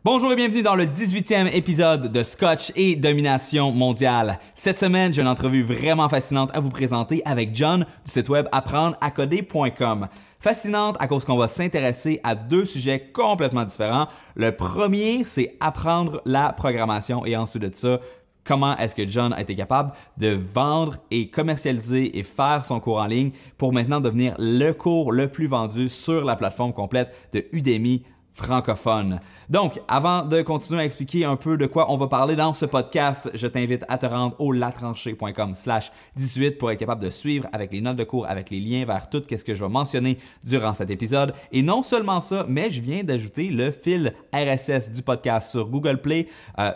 Bonjour et bienvenue dans le 18e épisode de Scotch et Domination mondiale. Cette semaine, j'ai une entrevue vraiment fascinante à vous présenter avec John du site web apprendracoder.com. Fascinante à cause qu'on va s'intéresser à deux sujets complètement différents. Le premier, c'est apprendre la programmation et ensuite de ça, comment est-ce que John a été capable de vendre et commercialiser et faire son cours en ligne pour maintenant devenir le cours le plus vendu sur la plateforme complète de Udemy francophone. Donc, avant de continuer à expliquer un peu de quoi on va parler dans ce podcast, je t'invite à te rendre au latranché.com/18 pour être capable de suivre avec les notes de cours, avec les liens vers tout ce que je vais mentionner durant cet épisode. Et non seulement ça, mais je viens d'ajouter le fil RSS du podcast sur Google Play,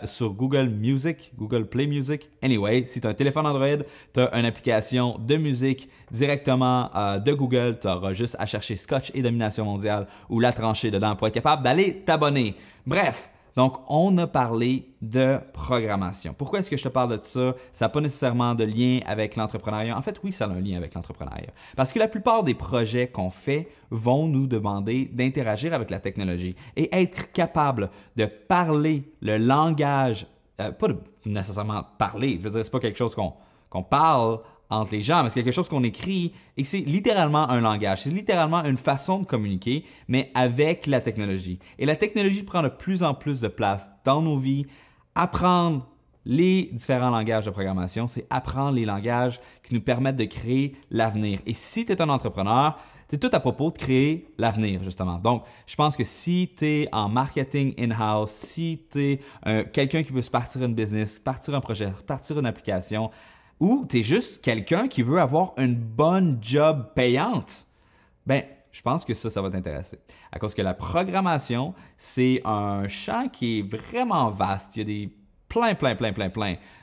sur Google Music, Google Play Music. Anyway, si tu as un téléphone Android, tu as une application de musique directement de Google, tu auras juste à chercher Scotch et Domination mondiale ou La Tranchée dedans pour être capable d'aller t'abonner. Bref, donc on a parlé de programmation. Pourquoi est-ce que je te parle de ça? Ça n'a pas nécessairement de lien avec l'entrepreneuriat. En fait, oui, ça a un lien avec l'entrepreneuriat. Parce que la plupart des projets qu'on fait vont nous demander d'interagir avec la technologie et être capable de parler le langage, pas de nécessairement parler, je veux dire, c'est pas quelque chose qu'on parle entre les gens, mais c'est quelque chose qu'on écrit et c'est littéralement un langage. C'est littéralement une façon de communiquer, mais avec la technologie. Et la technologie prend de plus en plus de place dans nos vies. Apprendre les différents langages de programmation, c'est apprendre les langages qui nous permettent de créer l'avenir. Et si tu es un entrepreneur, c'est tout à propos de créer l'avenir, justement. Donc, je pense que si tu es en marketing in-house, si tu es quelqu'un qui veut se partir une business, partir un projet, partir une application, ou tu es juste quelqu'un qui veut avoir une bonne job payante, ben, je pense que ça va t'intéresser. À cause que la programmation, c'est un champ qui est vraiment vaste. Il y a des plein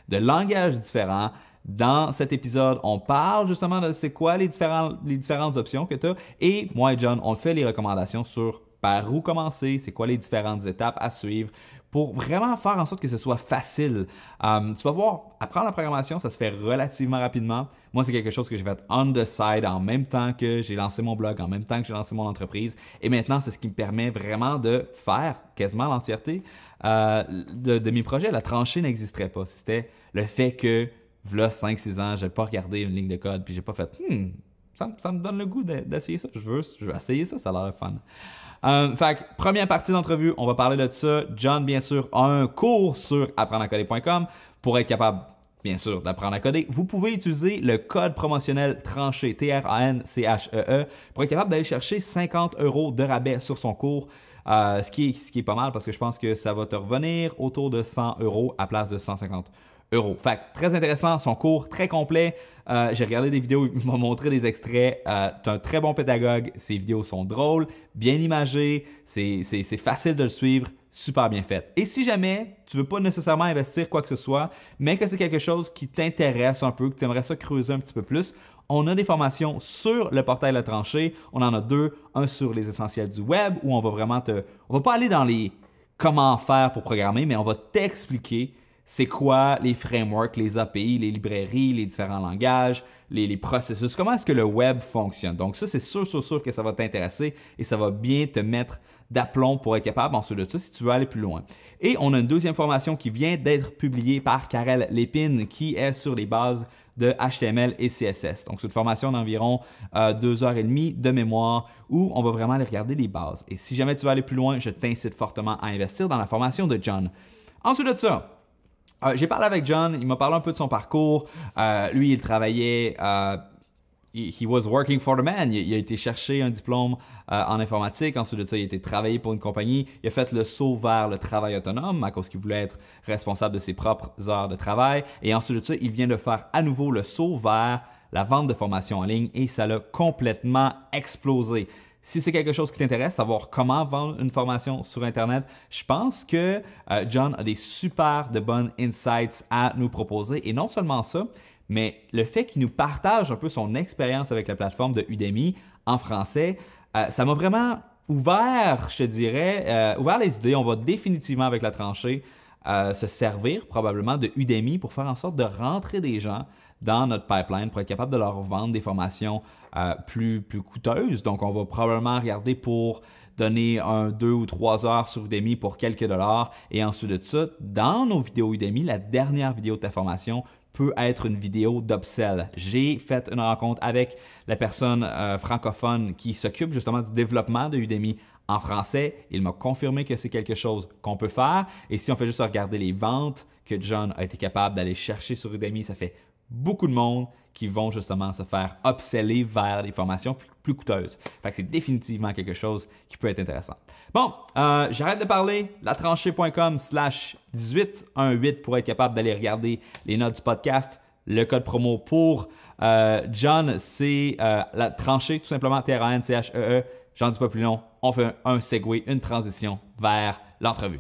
de langages différents. Dans cet épisode, on parle justement de c'est quoi les différentes options que tu as. Et moi et John, on fait les recommandations sur par où commencer, c'est quoi les différentes étapes à suivre pour vraiment faire en sorte que ce soit facile. Tu vas voir, apprendre la programmation, ça se fait relativement rapidement. Moi, c'est quelque chose que j'ai fait on the side en même temps que j'ai lancé mon blog, en même temps que j'ai lancé mon entreprise. Et maintenant, c'est ce qui me permet vraiment de faire quasiment l'entièreté de mes projets. La tranchée n'existerait pas. C'était le fait que, voilà 5-6 ans, je n'ai pas regardé une ligne de code puis j'ai pas fait ça me donne le goût d'essayer ça. Je veux essayer ça, ça a l'air fun. Fait que, première partie d'entrevue, on va parler de ça. John, bien sûr, a un cours sur apprendracoder.com pour être capable, bien sûr, d'apprendre à coder. Vous pouvez utiliser le code promotionnel TRANCHEE, TRANCHEE, pour être capable d'aller chercher 50 € de rabais sur son cours. Ce qui est pas mal parce que je pense que ça va te revenir autour de 100 € à place de 150 €. Fait que, très intéressant, son cours très complet. J'ai regardé des vidéos, il m'a montré des extraits. Tu es un très bon pédagogue, ses vidéos sont drôles, bien imagées, c'est facile de le suivre, super bien fait. Et si jamais tu ne veux pas nécessairement investir quoi que ce soit, mais que c'est quelque chose qui t'intéresse un peu, que tu aimerais ça creuser un petit peu plus, on a des formations sur le portail La Tranchée. On en a deux, un sur les essentiels du web où on va vraiment on va pas aller dans les comment faire pour programmer, mais on va t'expliquer c'est quoi les frameworks, les API, les librairies, les différents langages, les processus, comment est-ce que le web fonctionne. Donc ça, c'est sûr que ça va t'intéresser et ça va bien te mettre d'aplomb pour être capable ensuite de ça si tu veux aller plus loin. Et on a une deuxième formation qui vient d'être publiée par Karel Lépine qui est sur les bases de HTML et CSS. Donc c'est une formation d'environ 2h30 de mémoire où on va vraiment aller regarder les bases. Et si jamais tu veux aller plus loin, je t'incite fortement à investir dans la formation de John. Ensuite de ça, j'ai parlé avec John, il m'a parlé un peu de son parcours. Lui, il travaillait, he was working for the man. Il a été chercher un diplôme en informatique. Ensuite de ça, il a été travailler pour une compagnie. Il a fait le saut vers le travail autonome à cause qu'il voulait être responsable de ses propres heures de travail. Et ensuite de ça, il vient de faire à nouveau le saut vers la vente de formation en ligne et ça l'a complètement explosé. Si c'est quelque chose qui t'intéresse, savoir comment vendre une formation sur Internet, je pense que John a des super de bonnes insights à nous proposer. Et non seulement ça, mais le fait qu'il nous partage un peu son expérience avec la plateforme de Udemy en français, ça m'a vraiment ouvert, je te dirais, ouvert les idées. On va définitivement avec La Tranchée se servir probablement de Udemy pour faire en sorte de rentrer des gens dans notre pipeline pour être capable de leur vendre des formations plus coûteuses. Donc, on va probablement regarder pour donner 2 ou 3 heures sur Udemy pour quelques dollars. Et ensuite de ça, dans nos vidéos Udemy, la dernière vidéo de ta formation peut être une vidéo d'upsell. J'ai fait une rencontre avec la personne francophone qui s'occupe justement du développement de Udemy en français. Il m'a confirmé que c'est quelque chose qu'on peut faire. Et si on fait juste regarder les ventes que John a été capable d'aller chercher sur Udemy, ça fait beaucoup de monde qui vont justement se faire upseller vers des formations plus coûteuses. Fait que c'est définitivement quelque chose qui peut être intéressant. Bon, j'arrête de parler. latranchée.com/1818 pour être capable d'aller regarder les notes du podcast. Le code promo pour John, c'est la tranchée, tout simplement, TRANCHEE. J'en dis pas plus long. On fait un segue, une transition vers l'entrevue.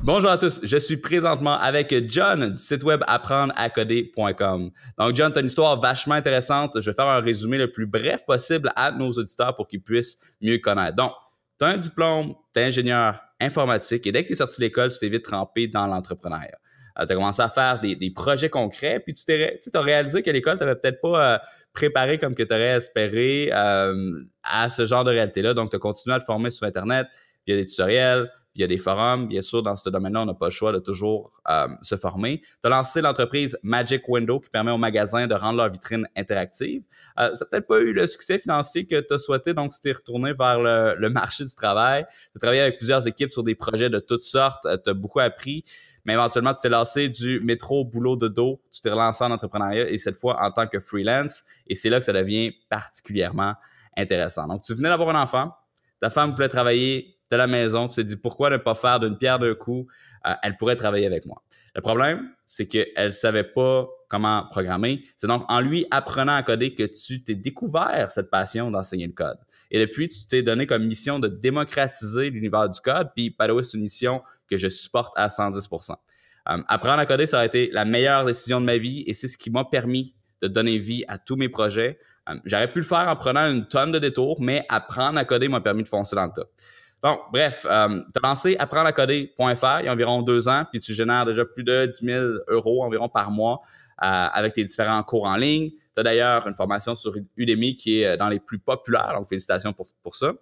Bonjour à tous, je suis présentement avec John du site web apprendracoder.com. Donc John, tu as une histoire vachement intéressante. Je vais faire un résumé le plus bref possible à nos auditeurs pour qu'ils puissent mieux connaître. Donc, tu as un diplôme d'ingénieur informatique et dès que tu es sorti de l'école, tu t'es vite trempé dans l'entrepreneuriat. Tu as commencé à faire des projets concrets, puis tu as réalisé qu'à l'école, tu n'avais peut-être pas préparé comme que tu aurais espéré à ce genre de réalité-là. Donc, tu as continué à te former sur Internet, via des tutoriels, il y a des forums. Bien sûr, dans ce domaine-là, on n'a pas le choix de toujours se former. Tu as lancé l'entreprise Magic Window qui permet aux magasins de rendre leur vitrine interactive. Ça n'a peut-être pas eu le succès financier que tu as souhaité, donc tu t'es retourné vers le marché du travail. Tu as travaillé avec plusieurs équipes sur des projets de toutes sortes. Tu as beaucoup appris, mais éventuellement, tu t'es lancé du métro boulot de dos. Tu t'es relancé en entrepreneuriat et cette fois en tant que freelance. Et c'est là que ça devient particulièrement intéressant. Donc, tu venais d'avoir un enfant. Ta femme voulait travailler de la maison, tu t'es dit pourquoi ne pas faire d'une pierre deux coups, elle pourrait travailler avec moi. Le problème, c'est qu'elle savait pas comment programmer. C'est donc en lui apprenant à coder que tu t'es découvert cette passion d'enseigner le code. Et depuis, tu t'es donné comme mission de démocratiser l'univers du code, puis by the way, c'est une mission que je supporte à 110%. Apprendre à coder, ça a été la meilleure décision de ma vie et c'est ce qui m'a permis de donner vie à tous mes projets. J'aurais pu le faire en prenant une tonne de détours, mais apprendre à coder m'a permis de foncer dans le tas. Donc, bref, tu as lancé apprendracoder.fr il y a environ 2 ans, puis tu génères déjà plus de 10 000 € environ par mois avec tes différents cours en ligne. Tu as d'ailleurs une formation sur Udemy qui est dans les plus populaires, donc félicitations pour ça.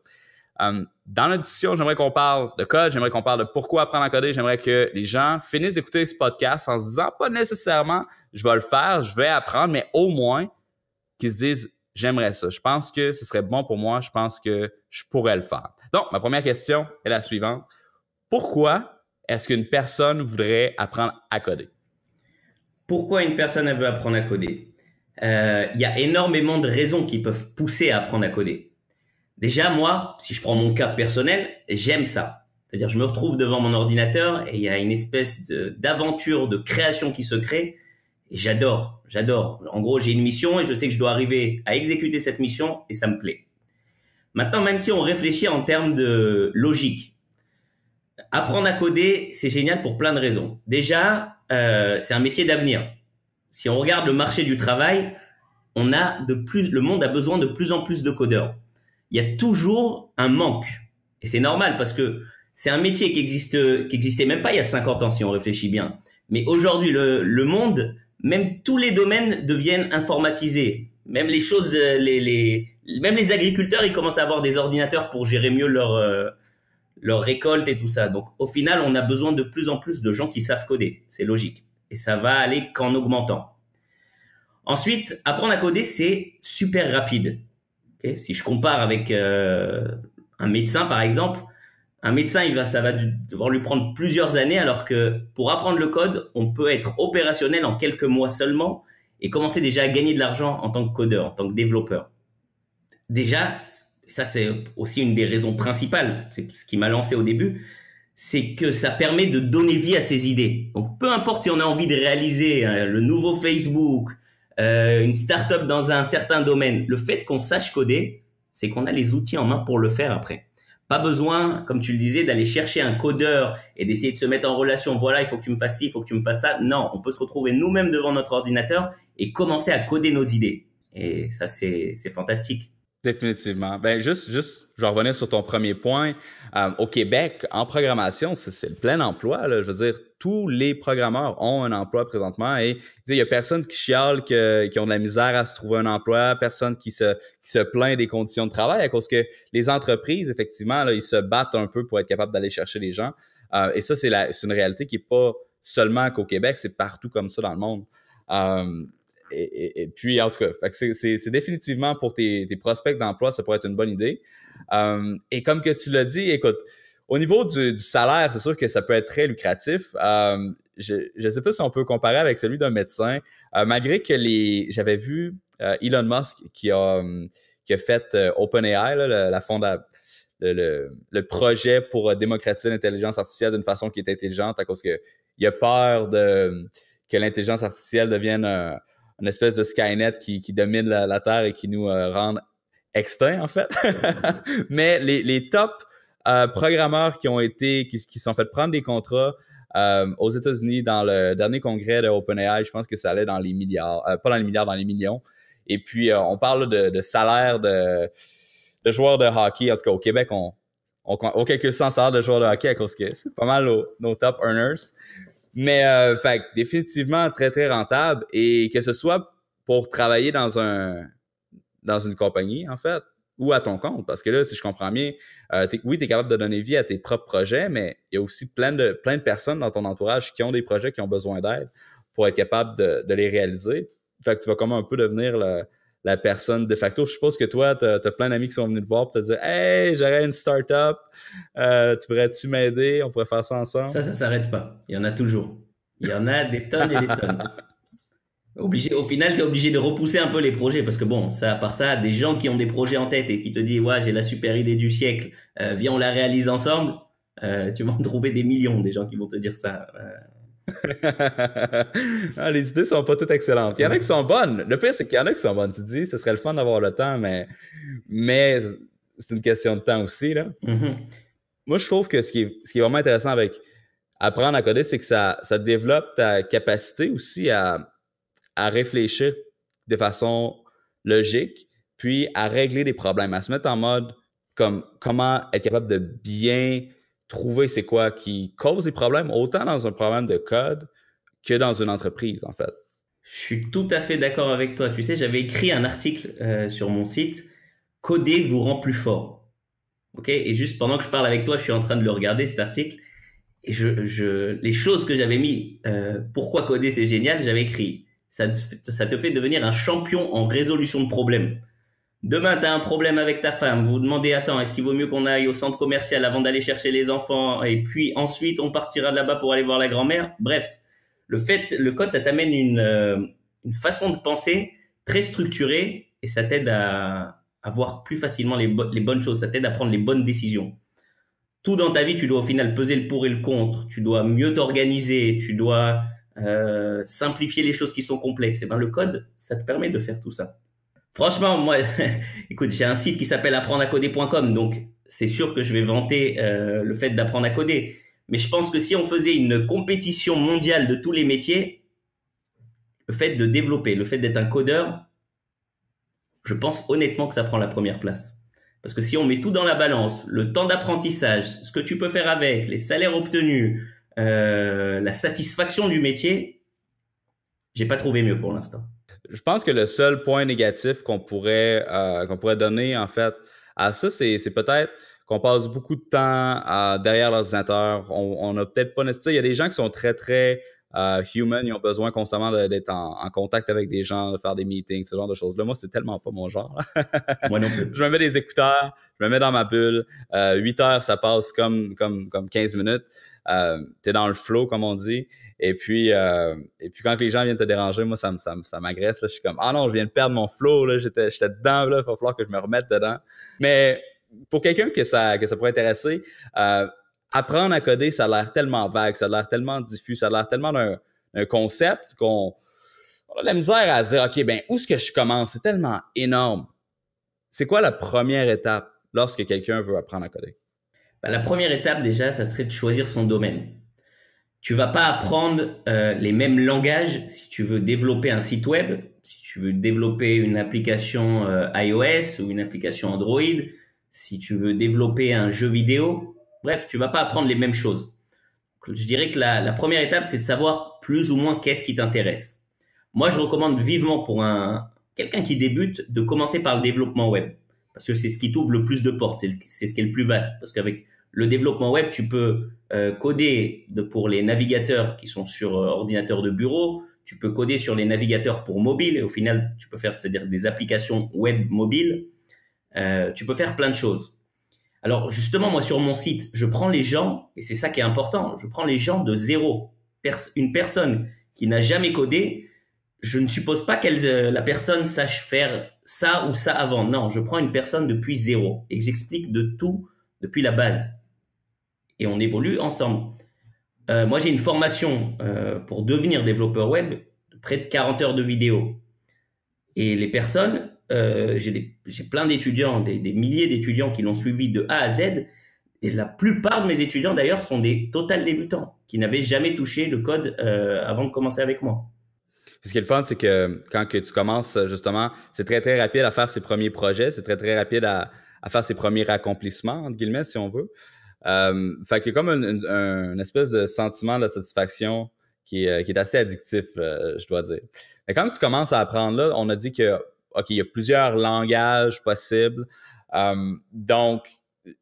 Dans la discussion, j'aimerais qu'on parle de code, j'aimerais qu'on parle de pourquoi apprendre à coder, j'aimerais que les gens finissent d'écouter ce podcast en se disant, pas nécessairement je vais le faire, je vais apprendre, mais au moins qu'ils se disent, j'aimerais ça. Je pense que ce serait bon pour moi. Je pense que je pourrais le faire. Donc, ma première question est la suivante. Pourquoi est-ce qu'une personne voudrait apprendre à coder? Pourquoi une personne elle veut apprendre à coder? Il y a énormément de raisons qui peuvent pousser à apprendre à coder. Déjà, moi, si je prends mon cas personnel, j'aime ça. C'est-à-dire, je me retrouve devant mon ordinateur et il y a une espèce d'aventure, de création qui se crée. Et j'adore. En gros, j'ai une mission et je sais que je dois arriver à exécuter cette mission et ça me plaît. Maintenant, même si on réfléchit en termes de logique, apprendre à coder, c'est génial pour plein de raisons. Déjà, c'est un métier d'avenir. Si on regarde le marché du travail, le monde a besoin de plus en plus de codeurs. Il y a toujours un manque. Et c'est normal parce que c'est un métier qui existait même pas il y a 50 ans si on réfléchit bien. Mais aujourd'hui, le monde, même tous les domaines deviennent informatisés. Même les choses, même les agriculteurs, ils commencent à avoir des ordinateurs pour gérer mieux leur récolte et tout ça. Donc, au final, on a besoin de plus en plus de gens qui savent coder. C'est logique. Et ça va aller qu'en augmentant. Ensuite, apprendre à coder, c'est super rapide. Okay? Si je compare avec un médecin, par exemple, un médecin, ça va devoir lui prendre plusieurs années, alors que pour apprendre le code, on peut être opérationnel en quelques mois seulement et commencer déjà à gagner de l'argent en tant que codeur, en tant que développeur. Déjà, ça c'est aussi une des raisons principales, c'est ce qui m'a lancé au début, c'est que ça permet de donner vie à ses idées. Donc peu importe si on a envie de réaliser le nouveau Facebook, une start-up dans un certain domaine, le fait qu'on sache coder, c'est qu'on a les outils en main pour le faire après. Pas besoin, comme tu le disais, d'aller chercher un codeur et d'essayer de se mettre en relation. Voilà, il faut que tu me fasses ci, il faut que tu me fasses ça. Non, on peut se retrouver nous-mêmes devant notre ordinateur et commencer à coder nos idées. Et ça, c'est fantastique. Définitivement. Ben juste, je vais revenir sur ton premier point. Au Québec, en programmation, c'est le plein emploi, là. Je veux dire, tous les programmeurs ont un emploi présentement et il y a personne qui chiale qui ont de la misère à se trouver un emploi, personne qui se plaint des conditions de travail à cause que les entreprises, effectivement, là, ils se battent un peu pour être capables d'aller chercher les gens. Et ça, c'est une réalité qui est pas seulement qu'au Québec, c'est partout comme ça dans le monde. Et puis, en tout cas, fait que c'est définitivement pour tes prospects d'emploi, ça pourrait être une bonne idée. Et comme que tu l'as dit, écoute, au niveau du salaire, c'est sûr que ça peut être très lucratif. Je sais pas si on peut comparer avec celui d'un médecin, malgré que j'avais vu Elon Musk qui a fait OpenAI, là, le projet pour démocratiser l'intelligence artificielle d'une façon qui est intelligente à cause que il a peur que l'intelligence artificielle devienne une espèce de Skynet qui domine la Terre et qui nous rende extincts, en fait. Mais les top programmeurs qui se sont fait prendre des contrats aux États-Unis dans le dernier congrès de OpenAI, je pense que ça allait dans les milliards, pas dans les milliards, dans les millions. Et puis, on parle de salaire de joueurs de hockey. En tout cas, au Québec, on calcule ça en salaire de joueurs de hockey à cause que c'est pas mal nos top earners. Mais fait définitivement très très rentable et que ce soit pour travailler dans une compagnie en fait ou à ton compte parce que là si je comprends bien oui t'es capable de donner vie à tes propres projets mais il y a aussi plein de personnes dans ton entourage qui ont des projets qui ont besoin d'aide pour être capable de les réaliser. Fait que tu vas comme un peu devenir la personne de facto. Je suppose que toi, t'as plein d'amis qui sont venus te voir pour te dire « Hey, j'aurais une start-up, tu pourrais-tu m'aider? On pourrait faire ça ensemble? » Ça s'arrête pas. Il y en a toujours. Il y en a des tonnes et des tonnes. Au final, t'es obligé de repousser un peu les projets parce que bon, ça, à part ça, des gens qui ont des projets en tête et qui te disent « Ouais, j'ai la super idée du siècle, viens, on la réalise ensemble. » Tu vas en trouver des millions, des gens qui vont te dire ça. Ah, les idées sont pas toutes excellentes. Il y en a qui sont bonnes. Le pire, c'est qu'il y en a qui sont bonnes. Tu te dis, ce serait le fun d'avoir le temps, mais c'est une question de temps aussi, là. Mm-hmm. Moi, je trouve que ce qui est vraiment intéressant avec apprendre à coder, c'est que ça développe ta capacité aussi à réfléchir de façon logique, puis à régler des problèmes, à se mettre en mode comme comment être capable de bien trouver c'est quoi qui cause des problèmes, autant dans un problème de code que dans une entreprise, en fait. Je suis tout à fait d'accord avec toi. Tu sais, j'avais écrit un article sur mon site. Coder vous rend plus fort. Ok? Et juste pendant que je parle avec toi, je suis en train de le regarder, cet article. Et les choses que j'avais mis, pourquoi coder c'est génial, j'avais écrit. Ça te fait devenir un champion en résolution de problèmes. Demain, tu as un problème avec ta femme. Vous vous demandez, attends, est-ce qu'il vaut mieux qu'on aille au centre commercial avant d'aller chercher les enfants? Et puis ensuite, on partira de là-bas pour aller voir la grand-mère. Bref, le code, ça t'amène une façon de penser très structurée et ça t'aide à voir plus facilement les bonnes choses. Ça t'aide à prendre les bonnes décisions. Tout dans ta vie, tu dois au final peser le pour et le contre. Tu dois mieux t'organiser. Tu dois simplifier les choses qui sont complexes. Et ben, le code, ça te permet de faire tout ça. Franchement, moi, écoute, j'ai un site qui s'appelle apprendracoder.com, donc c'est sûr que je vais vanter le fait d'apprendre à coder. Mais je pense que si on faisait une compétition mondiale de tous les métiers, le fait de développer, le fait d'être un codeur, je pense honnêtement que ça prend la première place. Parce que si on met tout dans la balance, le temps d'apprentissage, ce que tu peux faire avec, les salaires obtenus, la satisfaction du métier, j'ai pas trouvé mieux pour l'instant. Je pense que le seul point négatif qu'on pourrait donner en fait à ça, c'est peut-être qu'on passe beaucoup de temps derrière l'ordinateur. On a peut-être pas nécessairement. Il y a des gens qui sont très très human, ils ont besoin constamment d'être en contact avec des gens, de faire des meetings, ce genre de choses-là. Moi, c'est tellement pas mon genre. Moi non plus. Je me mets des écouteurs, je me mets dans ma bulle. 8 heures, ça passe comme 15 minutes. T'es dans le flow, comme on dit. Et puis quand les gens viennent te déranger, moi, ça m'agresse. Là. Je suis comme, ah non, je viens de perdre mon flow. Là. J'étais dedans. Là. Il va falloir que je me remette dedans. Mais pour quelqu'un que ça pourrait intéresser, apprendre à coder, ça a l'air tellement vague, ça a l'air tellement diffus, ça a l'air tellement d'un concept qu'on a de la misère à se dire, OK, ben où est-ce que je commence? C'est tellement énorme. C'est quoi la première étape lorsque quelqu'un veut apprendre à coder? La première étape, déjà, ça serait de choisir son domaine. Tu vas pas apprendre les mêmes langages si tu veux développer un site web, si tu veux développer une application iOS ou une application Android, si tu veux développer un jeu vidéo. Bref, tu vas pas apprendre les mêmes choses. Je dirais que la première étape, c'est de savoir plus ou moins qu'est-ce qui t'intéresse. Moi, je recommande vivement pour quelqu'un qui débute de commencer par le développement web. Parce que c'est ce qui t'ouvre le plus de portes, c'est ce qui est le plus vaste. Parce qu'avec le développement web, tu peux coder pour les navigateurs qui sont sur ordinateur de bureau, tu peux coder sur les navigateurs pour mobile, et au final, tu peux faire, c'est-à-dire des applications web mobiles. Tu peux faire plein de choses. Alors justement, moi sur mon site, je prends les gens, et c'est ça qui est important, je prends les gens de zéro. Une personne qui n'a jamais codé, je ne suppose pas que la personne sache faire ça ou ça avant. Non, je prends une personne depuis zéro et j'explique de tout depuis la base. Et on évolue ensemble. Moi, j'ai une formation pour devenir développeur web de près de 40 heures de vidéo. Et les personnes, j'ai plein d'étudiants, des milliers d'étudiants qui l'ont suivi de A à Z. Et la plupart de mes étudiants, d'ailleurs, sont des total débutants qui n'avaient jamais touché le code avant de commencer avec moi. Ce qui est le fun, c'est que quand que tu commences, justement, c'est très, très rapide à faire ses premiers projets. C'est très, très rapide à faire ses premiers accomplissements, entre guillemets, si on veut. Fait qu'il y a comme un espèce de sentiment de satisfaction qui est assez addictif, je dois dire. Mais quand tu commences à apprendre là, on a dit que, OK, il y a plusieurs langages possibles. Donc,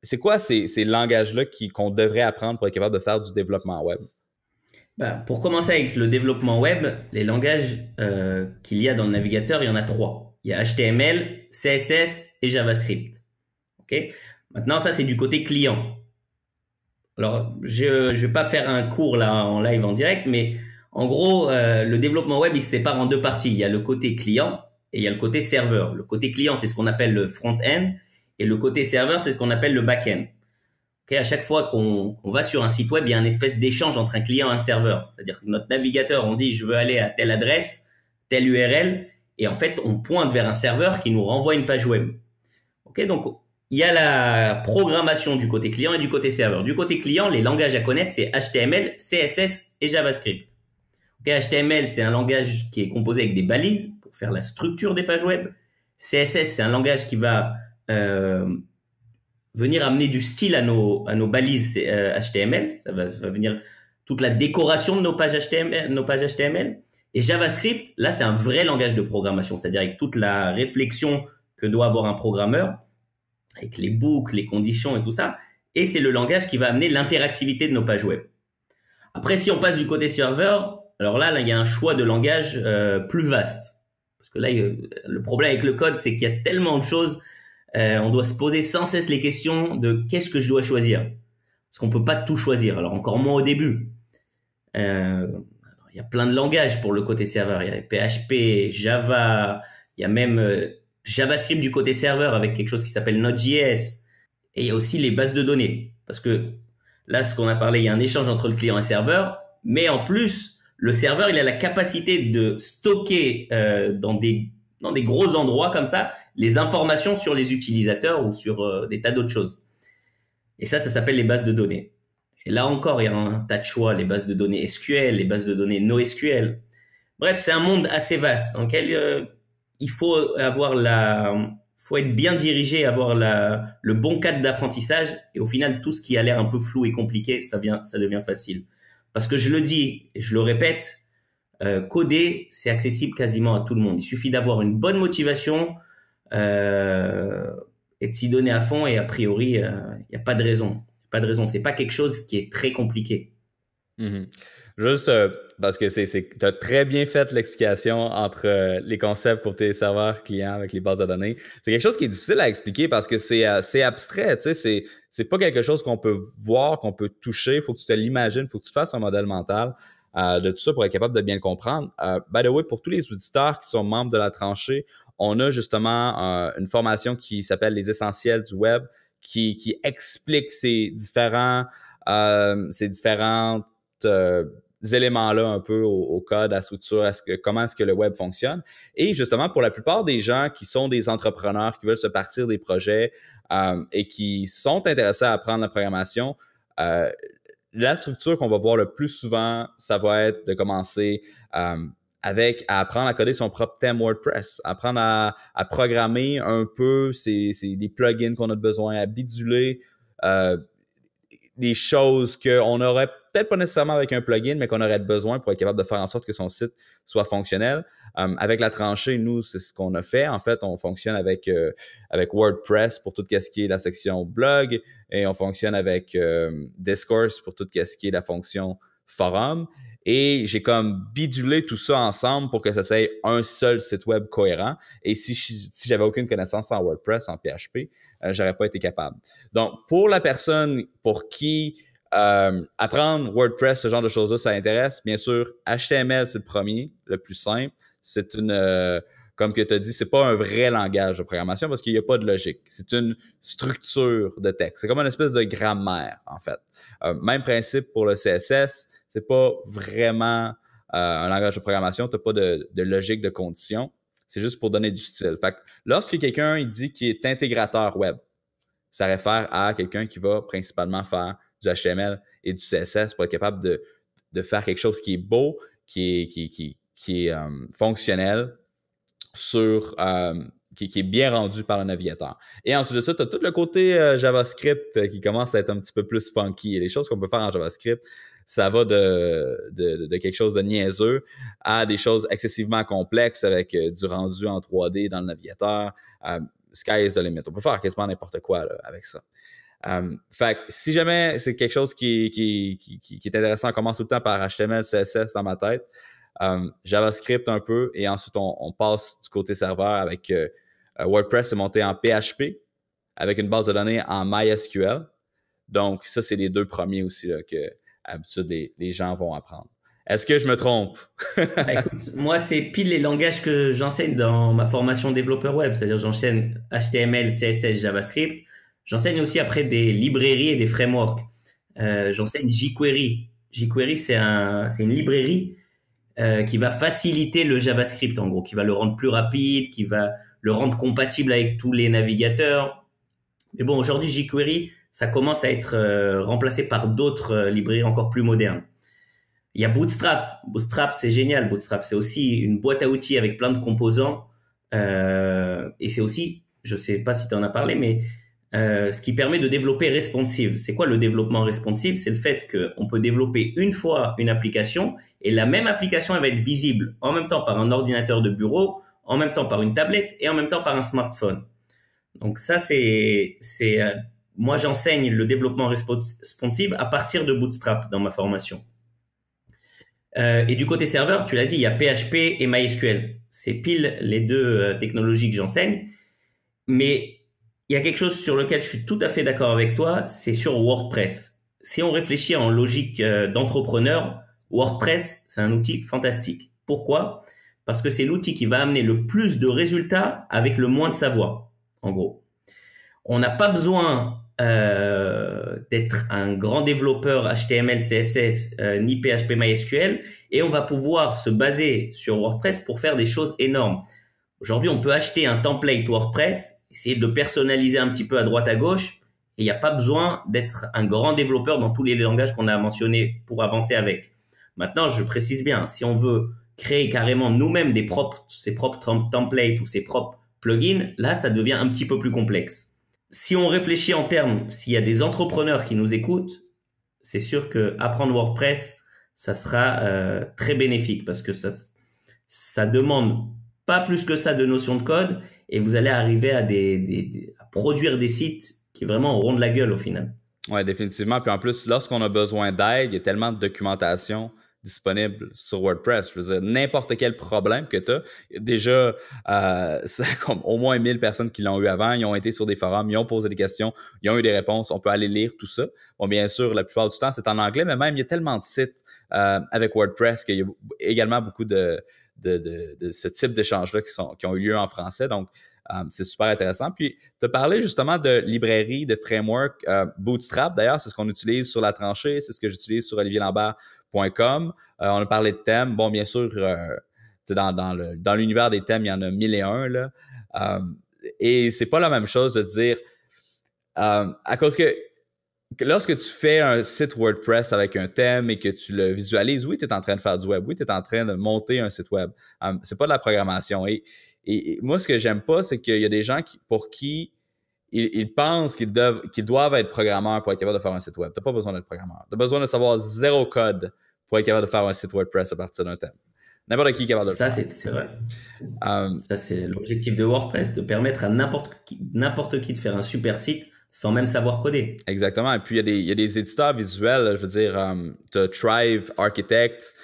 c'est quoi ces langages-là qu'on devrait apprendre pour être capable de faire du développement web? Pour commencer avec le développement web, les langages qu'il y a dans le navigateur, il y en a 3. Il y a HTML, CSS et JavaScript. Okay. Maintenant, ça, c'est du côté client. Alors, je vais pas faire un cours là en live en direct, mais en gros, le développement web, il se sépare en 2 parties. Il y a le côté client et il y a le côté serveur. Le côté client, c'est ce qu'on appelle le front-end et le côté serveur, c'est ce qu'on appelle le back-end. Okay, à chaque fois qu'on va sur un site web, il y a une espèce d'échange entre un client et un serveur. C'est-à-dire que notre navigateur, on dit je veux aller à telle adresse, telle URL, et en fait, on pointe vers un serveur qui nous renvoie une page web. Okay, donc, il y a la programmation du côté client et du côté serveur. Du côté client, les langages à connaître, c'est HTML, CSS et JavaScript. Okay, HTML, c'est un langage qui est composé avec des balises pour faire la structure des pages web. CSS, c'est un langage qui va venir amener du style à nos balises HTML. Ça va venir toute la décoration de nos pages HTML. Et JavaScript, là, c'est un vrai langage de programmation, c'est-à-dire avec toute la réflexion que doit avoir un programmeur, avec les boucles, les conditions et tout ça. Et c'est le langage qui va amener l'interactivité de nos pages web. Après, si on passe du côté serveur, alors là, il y a un choix de langage plus vaste. Parce que là, le problème avec le code, c'est qu'il y a tellement de choses. On doit se poser sans cesse les questions de qu'est-ce que je dois choisir. Parce qu'on peut pas tout choisir. Alors encore moins au début. Il y a plein de langages pour le côté serveur. Il y a PHP, Java, il y a même JavaScript du côté serveur avec quelque chose qui s'appelle Node.js. Et il y a aussi les bases de données. Parce que là, ce qu'on a parlé, il y a un échange entre le client et le serveur. Mais en plus, le serveur, il a la capacité de stocker dans des gros endroits comme ça, les informations sur les utilisateurs ou sur des tas d'autres choses. Et ça s'appelle les bases de données. Et là encore, il y a un tas de choix, les bases de données SQL, les bases de données NoSQL. Bref, c'est un monde assez vaste dans lequel il faut être bien dirigé, avoir le bon cadre d'apprentissage. Et au final, tout ce qui a l'air un peu flou et compliqué, ça devient facile. Parce que je le dis et je le répète, coder, c'est accessible quasiment à tout le monde. Il suffit d'avoir une bonne motivation et de s'y donner à fond. Et a priori, il n'y a pas de raison. Pas de raison. C'est pas quelque chose qui est très compliqué. Mm-hmm. Juste parce que tu as très bien fait l'explication entre les concepts côté serveur client avec les bases de données. C'est quelque chose qui est difficile à expliquer parce que c'est abstrait, tu sais, c'est pas quelque chose qu'on peut voir, qu'on peut toucher. Il faut que tu te l'imagines, il faut que tu fasses un modèle mental de tout ça pour être capable de bien le comprendre. By the way, pour tous les auditeurs qui sont membres de la tranchée, on a justement une formation qui s'appelle les essentiels du web qui explique ces différentes éléments-là un peu au code, à la structure, comment est-ce que le web fonctionne. Et justement, pour la plupart des gens qui sont des entrepreneurs, qui veulent se partir des projets et qui sont intéressés à apprendre la programmation, la structure qu'on va voir le plus souvent, ça va être de commencer avec à apprendre à coder son propre thème WordPress, apprendre à programmer un peu c'est des plugins qu'on a besoin, à biduler des choses qu'on aurait peut-être pas nécessairement avec un plugin, mais qu'on aurait besoin pour être capable de faire en sorte que son site soit fonctionnel. Avec la tranchée, nous, c'est ce qu'on a fait. En fait, on fonctionne avec WordPress pour tout ce qui est la section blog et on fonctionne avec Discourse pour tout ce qui est la fonction forum. Et j'ai comme bidulé tout ça ensemble pour que ça soit un seul site web cohérent. Et si j'avais aucune connaissance en WordPress, en PHP, j'aurais pas été capable. Donc, pour la personne pour qui apprendre WordPress, ce genre de choses-là, ça intéresse, bien sûr, HTML, c'est le premier, le plus simple. C'est comme que tu as dit, c'est pas un vrai langage de programmation parce qu'il n'y a pas de logique. C'est une structure de texte. C'est comme une espèce de grammaire, en fait. Même principe pour le CSS. C'est pas vraiment un langage de programmation. T'as pas de logique de condition. C'est juste pour donner du style. Fait que lorsque quelqu'un il dit qu'il est intégrateur web, ça réfère à quelqu'un qui va principalement faire du HTML et du CSS pour être capable de faire quelque chose qui est beau, qui est fonctionnel sur qui est bien rendu par le navigateur. Et ensuite de ça, tu as tout le côté JavaScript qui commence à être un petit peu plus funky. Et les choses qu'on peut faire en JavaScript, ça va de quelque chose de niaiseux à des choses excessivement complexes avec du rendu en 3D dans le navigateur. Sky is the limit. On peut faire quasiment n'importe quoi là, avec ça. Fait que si jamais c'est quelque chose qui est intéressant, on commence tout le temps par HTML, CSS dans ma tête. JavaScript un peu et ensuite on passe du côté serveur avec WordPress est monté en PHP avec une base de données en MySQL. Donc ça, c'est les deux premiers aussi là, que d'habitude les gens vont apprendre. Est-ce que je me trompe? Bah, écoute, moi, c'est pile les langages que j'enseigne dans ma formation développeur web. C'est-à-dire j'enseigne HTML, CSS, JavaScript. J'enseigne aussi après des librairies et des frameworks. J'enseigne jQuery. jQuery, c'est une librairie qui va faciliter le JavaScript, en gros, qui va le rendre plus rapide, qui va le rendre compatible avec tous les navigateurs. Mais bon, aujourd'hui, jQuery, ça commence à être remplacé par d'autres librairies encore plus modernes. Il y a Bootstrap. Bootstrap, c'est génial. Bootstrap, c'est aussi une boîte à outils avec plein de composants. Et c'est aussi, je sais pas si tu en as parlé, mais ce qui permet de développer responsive. C'est quoi le développement responsive? C'est le fait qu'on peut développer une fois une application et la même application, elle va être visible en même temps par un ordinateur de bureau, en même temps par une tablette et en même temps par un smartphone. Donc ça, moi, j'enseigne le développement responsive à partir de Bootstrap dans ma formation. Et du côté serveur, tu l'as dit, il y a PHP et MySQL. C'est pile les deux technologies que j'enseigne. Mais il y a quelque chose sur lequel je suis tout à fait d'accord avec toi, c'est sur WordPress. Si on réfléchit en logique d'entrepreneur, WordPress, c'est un outil fantastique. Pourquoi? Parce que c'est l'outil qui va amener le plus de résultats avec le moins de savoir, en gros. On n'a pas besoin d'être un grand développeur HTML, CSS, ni PHP, MySQL, et on va pouvoir se baser sur WordPress pour faire des choses énormes. Aujourd'hui, on peut acheter un template WordPress, essayer de le personnaliser un petit peu à droite à gauche, et il n'y a pas besoin d'être un grand développeur dans tous les langages qu'on a mentionnés pour avancer avec. Maintenant, je précise bien, si on veut créer carrément nous-mêmes ses propres templates ou ses propres plugins, là, ça devient un petit peu plus complexe. Si on réfléchit en termes, s'il y a des entrepreneurs qui nous écoutent, c'est sûr que apprendre WordPress, ça sera très bénéfique parce que ça demande pas plus que ça de notions de code et vous allez arriver à produire des sites qui vraiment auront de la gueule au final. Ouais, définitivement. Puis en plus, lorsqu'on a besoin d'aide, il y a tellement de documentation disponible sur WordPress. Je veux dire, n'importe quel problème que tu as, déjà, c'est comme au moins 1000 personnes qui l'ont eu avant, ils ont été sur des forums, ils ont posé des questions, ils ont eu des réponses, on peut aller lire tout ça. Bon, bien sûr, la plupart du temps, c'est en anglais, mais même, il y a tellement de sites avec WordPress qu'il y a également beaucoup de ce type d'échanges-là qui ont eu lieu en français. Donc, c'est super intéressant. Puis, tu as parlé justement de librairie, de framework. Bootstrap, d'ailleurs, c'est ce qu'on utilise sur la tranchée, c'est ce que j'utilise sur olivierlambert.com. On a parlé de thèmes. Bon, bien sûr, dans l'univers des thèmes, il y en a 1001, là. Et c'est pas la même chose de dire, à cause que lorsque tu fais un site WordPress avec un thème et que tu le visualises, oui, tu es en train de faire du web, oui, tu es en train de monter un site web. C'est pas de la programmation. Et moi, ce que j'aime pas, c'est qu'il y a des gens pour qui ils pensent qu'ils doivent être programmeurs pour être capable de faire un site web. Tu n'as pas besoin d'être programmeur. Tu as besoin de savoir zéro code pour être capable de faire un site WordPress à partir d'un thème. N'importe qui est capable de le Ça, faire. c'est vrai. Ça, c'est l'objectif de WordPress, de permettre à n'importe qui de faire un super site sans même savoir coder. Exactement. Et puis, il y a des éditeurs visuels. Je veux dire, tu as Thrive Architect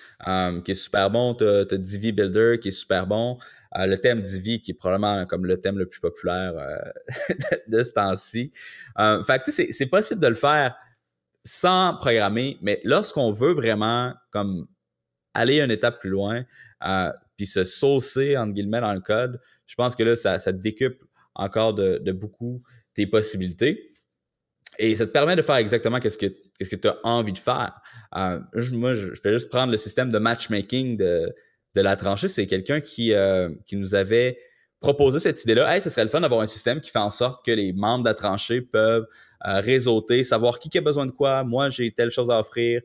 qui est super bon. Tu as Divi Builder qui est super bon. Le thème Divi qui est probablement comme le thème le plus populaire de ce temps-ci. Fait que tu sais, c'est possible de le faire sans programmer, mais lorsqu'on veut vraiment comme aller une étape plus loin puis se saucer, entre guillemets, dans le code, je pense que là, ça décuple encore de beaucoup tes possibilités. Et ça te permet de faire exactement qu'est-ce que tu as envie de faire. Moi, je vais juste prendre le système de matchmaking de La Tranchée. C'est quelqu'un qui nous avait proposé cette idée-là. Hey, ce serait le fun d'avoir un système qui fait en sorte que les membres de La Tranchée peuvent réseauter, savoir qui a besoin de quoi. Moi, j'ai telle chose à offrir.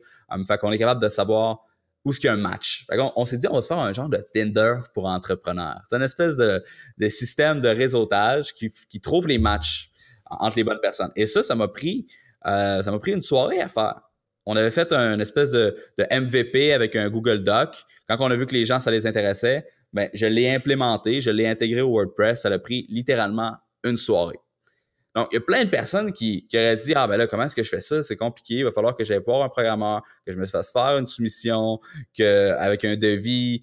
Fait qu'on est capable de savoir où est-ce qu'il y a un match. Fait qu'on s'est dit, on va se faire un genre de Tinder pour entrepreneurs. C'est une espèce de système de réseautage qui trouve les matchs entre les bonnes personnes. Et ça m'a pris une soirée à faire. On avait fait une espèce de MVP avec un Google Doc. Quand on a vu que les gens, ça les intéressait, ben, je l'ai implémenté, je l'ai intégré au WordPress. Ça a pris littéralement une soirée. Donc, il y a plein de personnes qui auraient dit « Ah, ben là, comment est-ce que je fais ça? C'est compliqué. Il va falloir que j'aille voir un programmeur, que je me fasse faire une soumission, avec un devis.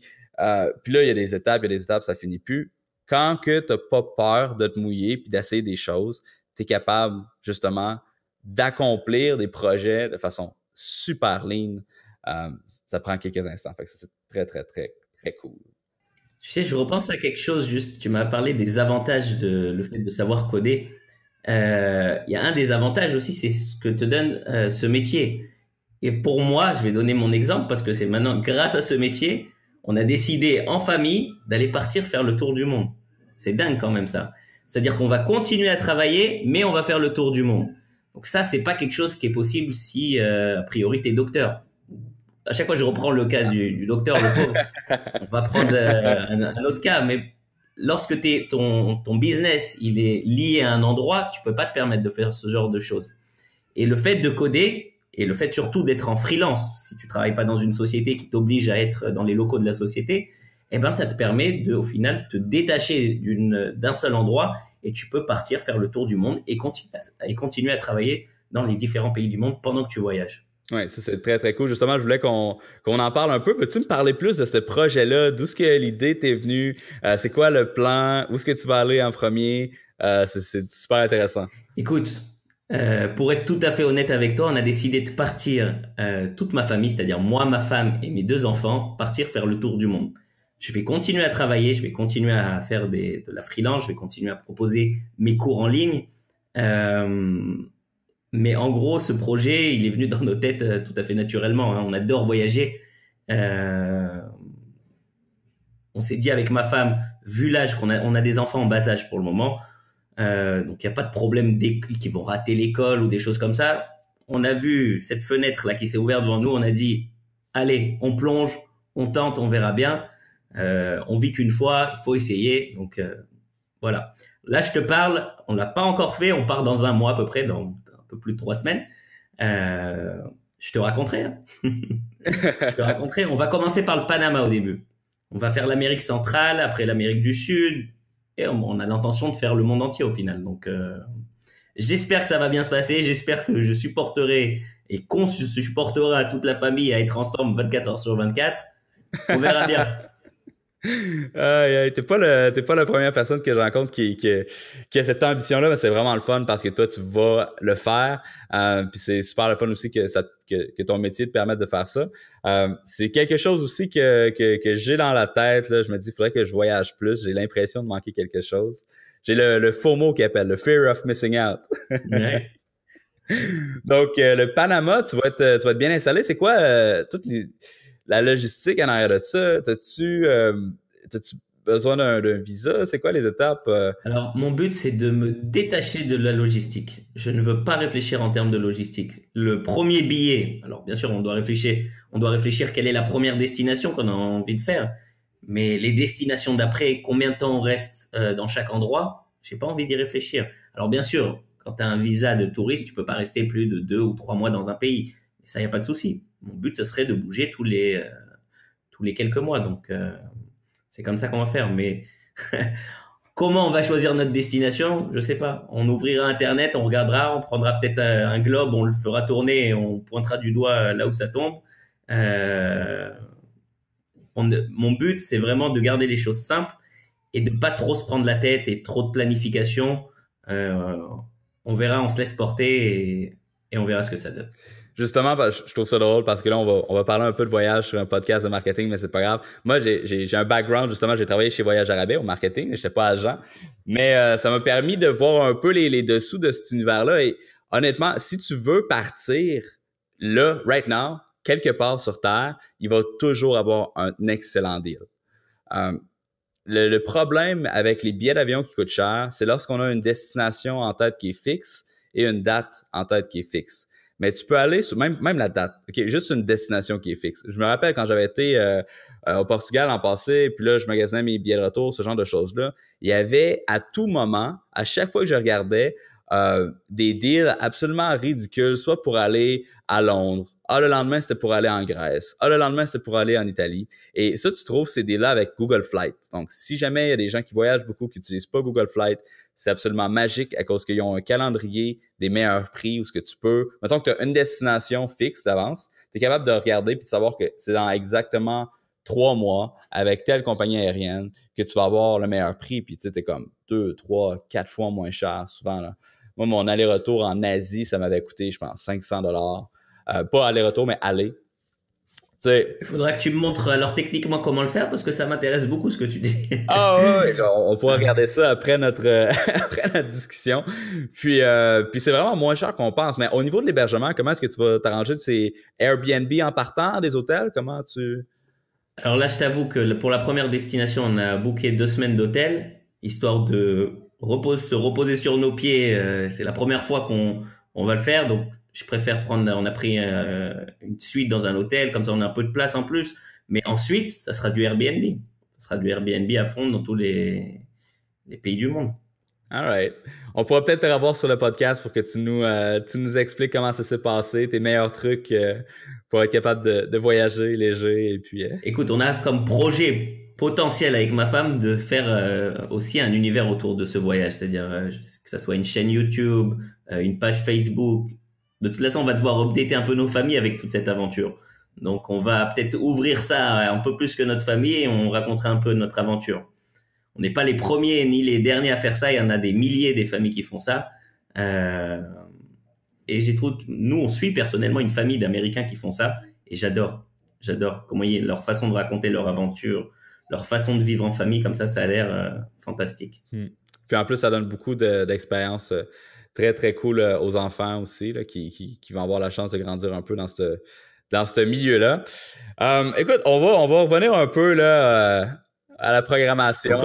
Puis là, il y a des étapes, ça finit plus. » Quand que tu n'as pas peur de te mouiller puis d'essayer des choses, tu es capable, justement, d'accomplir des projets de façon super lean. Ça prend quelques instants. Fait que c'est très, très, très, très cool. Tu sais, je repense à quelque chose juste. Tu m'as parlé des avantages le fait de savoir coder. Il y a un des avantages aussi, c'est ce que te donne ce métier. Et pour moi, je vais donner mon exemple parce que c'est maintenant grâce à ce métier, on a décidé en famille d'aller partir faire le tour du monde. C'est dingue quand même ça. C'est-à-dire qu'on va continuer à travailler, mais on va faire le tour du monde. Donc ça, c'est pas quelque chose qui est possible si, a priori, t'es docteur. À chaque fois, je reprends le cas du docteur, le pauvre. On va prendre un autre cas, mais lorsque ton business, il est lié à un endroit, tu peux pas te permettre de faire ce genre de choses. Et le fait de coder, et le fait surtout d'être en freelance, si tu travailles pas dans une société qui t'oblige à être dans les locaux de la société, eh ben, ça te permet de, au final, te détacher d'un seul endroit et tu peux partir faire le tour du monde et continuer à travailler dans les différents pays du monde pendant que tu voyages. Oui, ça c'est très, très cool. Justement, je voulais qu'on en parle un peu. Peux-tu me parler plus de ce projet-là? D'où est-ce que l'idée t'est venue? C'est quoi le plan? Où est-ce que tu vas aller en premier? C'est super intéressant. Écoute, pour être tout à fait honnête avec toi, on a décidé de partir, toute ma famille, c'est-à-dire moi, ma femme et mes 2 enfants, partir faire le tour du monde. Je vais continuer à travailler, je vais continuer à faire de la freelance, je vais continuer à proposer mes cours en ligne. Mais en gros, ce projet, il est venu dans nos têtes tout à fait naturellement. Hein. On adore voyager. On s'est dit avec ma femme, vu l'âge on a des enfants en bas âge pour le moment, donc il n'y a pas de problème qui vont rater l'école ou des choses comme ça. On a vu cette fenêtre là qui s'est ouverte devant nous, on a dit allez, on plonge, on tente, on verra bien. On vit qu'une fois, il faut essayer. Donc voilà. Là, je te parle, on l'a pas encore fait, on part dans un mois à peu près, dans un peu plus de 3 semaines. Je te raconterai. Hein. Je te raconterai. On va commencer par le Panama au début. On va faire l'Amérique centrale, après l'Amérique du Sud, et on a l'intention de faire le monde entier au final. Donc, j'espère que ça va bien se passer. J'espère que je supporterai et qu'on supportera toute la famille à être ensemble 24 heures sur 24. On verra bien. T'es pas la première personne que je rencontre qui a cette ambition-là, mais c'est vraiment le fun parce que toi, tu vas le faire. Puis c'est super le fun aussi que ton métier te permette de faire ça. C'est quelque chose aussi que j'ai dans la tête. Là. Je me dis, il faudrait que je voyage plus. J'ai l'impression de manquer quelque chose. J'ai le FOMO qui appelle, le Fear of Missing Out. Ouais. Donc, le Panama, tu vas être bien installé. C'est quoi la logistique en arrière de ça? T'as-tu besoin d'un visa? C'est quoi les étapes? Alors, mon but, c'est de me détacher de la logistique. Je ne veux pas réfléchir en termes de logistique. Le premier billet, alors bien sûr, on doit réfléchir quelle est la première destination qu'on a envie de faire. Mais les destinations d'après, combien de temps on reste dans chaque endroit, j'ai pas envie d'y réfléchir. Alors bien sûr, quand tu as un visa de touriste, tu peux pas rester plus de 2 ou 3 mois dans un pays. Ça, y a pas de souci. Mon but, ce serait de bouger tous les quelques mois. Donc, c'est comme ça qu'on va faire. Mais comment on va choisir notre destination? Je sais pas. On ouvrira Internet, on regardera, on prendra peut-être un globe, on le fera tourner et on pointera du doigt là où ça tombe. Euh, Mon but, c'est vraiment de garder les choses simples et de pas trop se prendre la tête et trop de planification. Euh, on verra, on se laisse porter et on verra ce que ça donne. Justement, je trouve ça drôle parce que là, on va parler un peu de voyage sur un podcast de marketing, mais c'est pas grave. Moi, j'ai un background, justement, j'ai travaillé chez Voyage Arabais au marketing, j'étais pas agent, mais ça m'a permis de voir un peu les dessous de cet univers-là. Et honnêtement, si tu veux partir là, right now, quelque part sur Terre, il va toujours avoir un excellent deal. Le problème avec les billets d'avion qui coûtent cher, c'est lorsqu'on a une destination en tête qui est fixe et une date en tête qui est fixe. Mais tu peux aller sur même la date, ok, juste une destination qui est fixe. Je me rappelle quand j'avais été au Portugal en passé, puis là je magasinais mes billets de retour, ce genre de choses-là. Il y avait à tout moment, à chaque fois que je regardais, des deals absolument ridicules, soit pour aller à Londres. Ah, le lendemain, c'était pour aller en Grèce. Ah, le lendemain, c'était pour aller en Italie. Et ça, tu trouves ces deals-là avec Google Flight. Donc, si jamais il y a des gens qui voyagent beaucoup, qui n'utilisent pas Google Flight, c'est absolument magique à cause qu'ils ont un calendrier des meilleurs prix où ce que tu peux. Mettons que tu as une destination fixe d'avance, tu es capable de regarder puis de savoir que c'est dans exactement 3 mois avec telle compagnie aérienne que tu vas avoir le meilleur prix. Puis, tu sais, t'es comme 2, 3, 4 fois moins cher souvent, là. Moi, mon aller-retour en Asie, ça m'avait coûté, je pense, $500. Pas aller-retour, mais aller. Il faudra que tu me montres alors techniquement comment le faire parce que ça m'intéresse beaucoup ce que tu dis. Ah oui, on pourra regarder ça après notre après notre discussion. Puis c'est vraiment moins cher qu'on pense. Mais au niveau de l'hébergement, comment est-ce que tu vas t'arranger? C'est Airbnb en partant des hôtels? Comment tu... Alors là, je t'avoue que pour la première destination, on a booké 2 semaines d'hôtel, histoire de se reposer sur nos pieds. C'est la première fois qu'on va le faire, donc je préfère on a pris une suite dans un hôtel, comme ça on a un peu de place en plus. Mais ensuite, ça sera du Airbnb. Ça sera du Airbnb à fond dans tous les pays du monde. All right. On pourra peut-être te revoir sur le podcast pour que tu nous expliques comment ça s'est passé, tes meilleurs trucs pour être capable de voyager léger et puis... Écoute, on a comme projet potentiel avec ma femme de faire aussi un univers autour de ce voyage, c'est-à-dire que ça soit une chaîne YouTube, une page Facebook. De toute façon, on va devoir updater un peu nos familles avec toute cette aventure. Donc, on va peut-être ouvrir ça un peu plus que notre famille et on racontera un peu notre aventure. On n'est pas les premiers ni les derniers à faire ça. Il y en a des milliers des familles qui font ça. Et nous, on suit personnellement une famille d'Américains qui font ça. Et j'adore comment leur façon de raconter leur aventure, leur façon de vivre en famille. Comme ça a l'air fantastique. Puis en plus, ça donne beaucoup d'expériences très, très cool aux enfants aussi, là, qui vont avoir la chance de grandir un peu dans ce milieu-là. Écoute, on va revenir un peu là, à la programmation.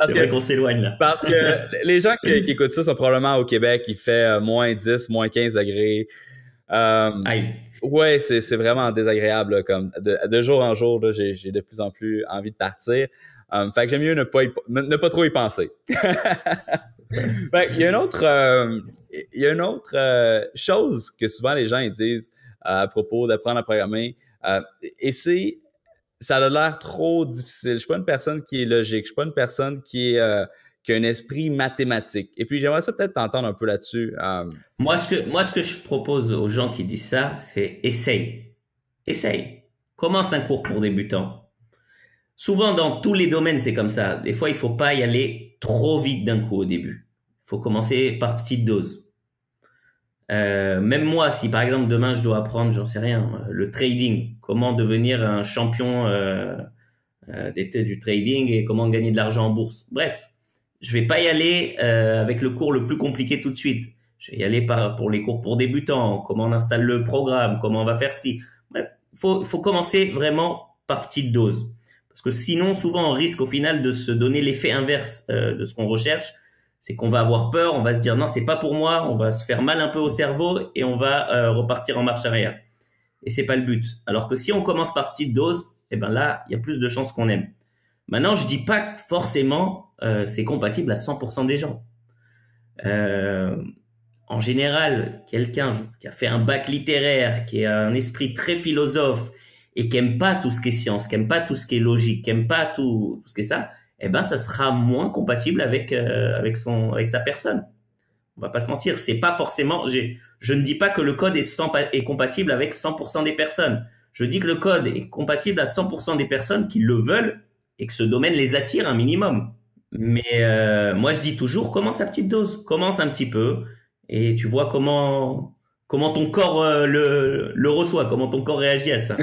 C'est vrai qu'on s'éloigne là. Parce que les gens qui écoutent ça sont probablement au Québec, il fait moins 10, moins 15 degrés. Ouais, c'est vraiment désagréable là, comme de jour en jour, là, j'ai de plus en plus envie de partir. Fait que j'aime mieux ne pas trop y penser. Fait il y a une autre chose que souvent les gens ils disent à propos d'apprendre à programmer, et ça a l'air trop difficile. Je suis pas une personne qui est logique, je suis pas une personne qui a un esprit mathématique. Et puis j'aimerais ça peut-être t'entendre un peu là-dessus. Moi, ce que je propose aux gens qui disent ça, c'est essaye. Commence un cours pour débutants. Souvent, dans tous les domaines, c'est comme ça. Des fois, il faut pas y aller trop vite d'un coup au début. Il faut commencer par petites doses. Même moi, si par exemple demain je dois apprendre, j'en sais rien, le trading, comment devenir un champion du trading et comment gagner de l'argent en bourse. Bref, je vais pas y aller avec le cours le plus compliqué tout de suite. Je vais y aller pour les cours pour débutants, comment on installe le programme, comment on va faire ci. Bref, faut commencer vraiment par petites doses. Parce que sinon, souvent, on risque au final de se donner l'effet inverse de ce qu'on recherche. C'est qu'on va avoir peur, on va se dire non, c'est pas pour moi, on va se faire mal un peu au cerveau et on va repartir en marche arrière. Et c'est pas le but. Alors que si on commence par petite dose, eh ben là, il y a plus de chances qu'on aime. Maintenant, je dis pas que forcément c'est compatible à 100% des gens. En général, quelqu'un qui a fait un bac littéraire, qui a un esprit très philosophe et qui aime pas tout ce qui est science, qui aime pas tout ce qui est logique, qui aime pas tout ce qui est ça, eh ben ça sera moins compatible avec sa personne. On va pas se mentir, c'est pas forcément. Je ne dis pas que le code est compatible avec 100% des personnes. Je dis que le code est compatible à 100% des personnes qui le veulent et que ce domaine les attire un minimum. Mais moi, je dis toujours, commence à petite dose, commence un petit peu et tu vois comment ton corps le reçoit, comment ton corps réagit à ça.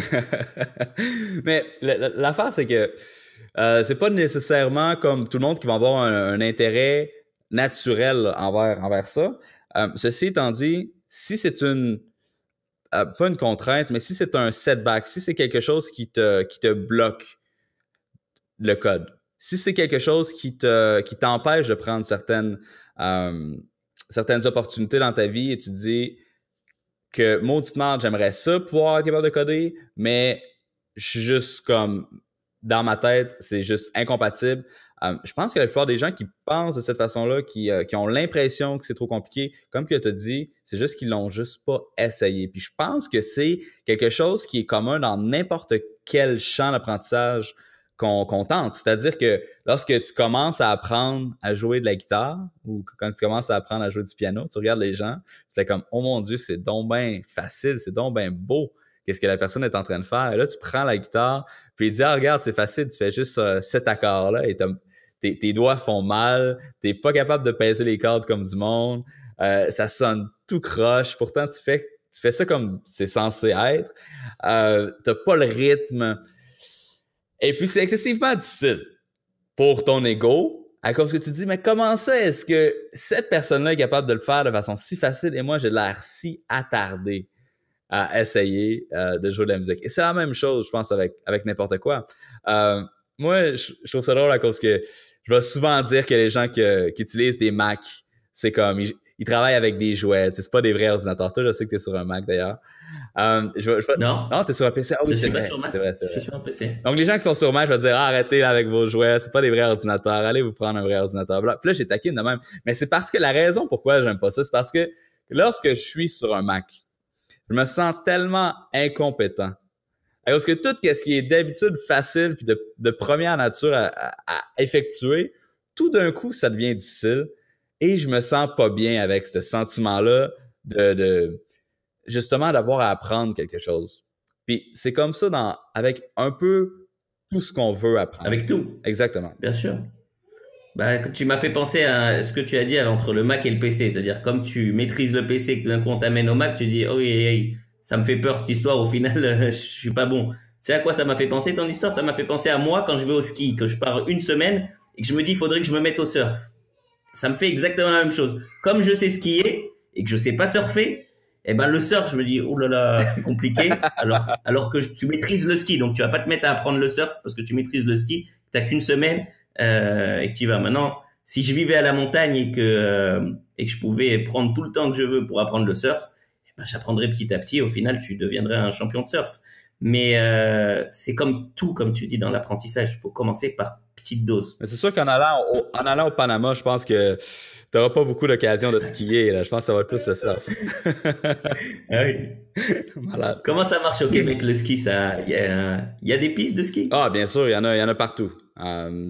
Mais l'affaire, c'est que c'est pas nécessairement comme tout le monde qui va avoir un intérêt naturel envers ça. Ceci étant dit, si c'est pas une contrainte, mais si c'est un setback, si c'est quelque chose qui te bloque le code, si c'est quelque chose qui t'empêche de prendre certaines opportunités dans ta vie et tu te dis que mauditement, j'aimerais ça pouvoir être capable de coder, mais je suis juste comme dans ma tête, c'est juste incompatible. Je pense que la plupart des gens qui pensent de cette façon-là, qui ont l'impression que c'est trop compliqué, comme que tu as dit, c'est juste qu'ils l'ont juste pas essayé. Puis je pense que c'est quelque chose qui est commun dans n'importe quel champ d'apprentissage qu'on tente. C'est-à-dire que lorsque tu commences à apprendre à jouer de la guitare ou quand tu commences à apprendre à jouer du piano, tu regardes les gens, tu fais comme « Oh mon Dieu, c'est donc bien facile, c'est donc bien beau. Qu'est-ce que la personne est en train de faire? » Et là, tu prends la guitare, puis il dit « Ah, regarde, c'est facile, tu fais juste cet accord-là et tes doigts font mal, t'es pas capable de peser les cordes comme du monde, ça sonne tout croche, pourtant tu fais ça comme c'est censé être, t'as pas le rythme. » Et puis, c'est excessivement difficile pour ton ego, à cause que tu te dis, mais comment ça est-ce que cette personne-là est capable de le faire de façon si facile et moi, j'ai l'air si attardé à essayer de jouer de la musique. Et c'est la même chose, je pense, avec n'importe quoi. Moi, je trouve ça drôle à cause que je vais souvent dire que les gens qui utilisent des Mac, c'est comme, ils travaillent avec des jouets, c'est pas des vrais ordinateurs. Toi, je sais que t'es sur un Mac d'ailleurs. Non, t'es sur un PC. Ah oui, c'est vrai. C'est vrai. Je suis sur un PC. Donc, les gens qui sont sur Mac, je vais dire, arrêtez là, avec vos jouets, c'est pas des vrais ordinateurs, allez vous prendre un vrai ordinateur. Puis là, j'ai taquine de même. Mais c'est parce que la raison pourquoi j'aime pas ça, c'est parce que lorsque je suis sur un Mac, je me sens tellement incompétent. Parce que tout ce qui est d'habitude facile puis de première nature à effectuer, tout d'un coup, ça devient difficile et je me sens pas bien avec ce sentiment-là de justement d'avoir à apprendre quelque chose. Puis c'est comme ça avec un peu tout ce qu'on veut apprendre. Avec tout. Exactement. Bien sûr. Bah, tu m'as fait penser à ce que tu as dit entre le Mac et le PC. C'est-à-dire, comme tu maîtrises le PC et que tout d'un coup on t'amène au Mac, tu dis, oh, ça me fait peur cette histoire, au final, je suis pas bon. Tu sais à quoi ça m'a fait penser ton histoire? Ça m'a fait penser à moi quand je vais au ski, que je pars une semaine et que je me dis, il faudrait que je me mette au surf. Ça me fait exactement la même chose. Comme je sais skier et que je sais pas surfer, eh ben, le surf, je me dis, oh là là, c'est compliqué. alors que tu maîtrises le ski. Donc, tu vas pas te mettre à apprendre le surf parce que tu maîtrises le ski. T'as qu'une semaine, et que tu y vas. Maintenant, si je vivais à la montagne et que je pouvais prendre tout le temps que je veux pour apprendre le surf, ben, j'apprendrais petit à petit. Au final, tu deviendrais un champion de surf. Mais c'est comme tout, comme tu dis, dans l'apprentissage. Il faut commencer par petite dose. Mais c'est sûr qu'en allant au Panama, je pense que tu n'auras pas beaucoup d'occasion de skier. Là. Je pense que ça va être plus le surf. Ah oui. Malade. Comment ça marche au Québec, le ski? Il y a des pistes de ski? Ah, bien sûr, il y en a partout.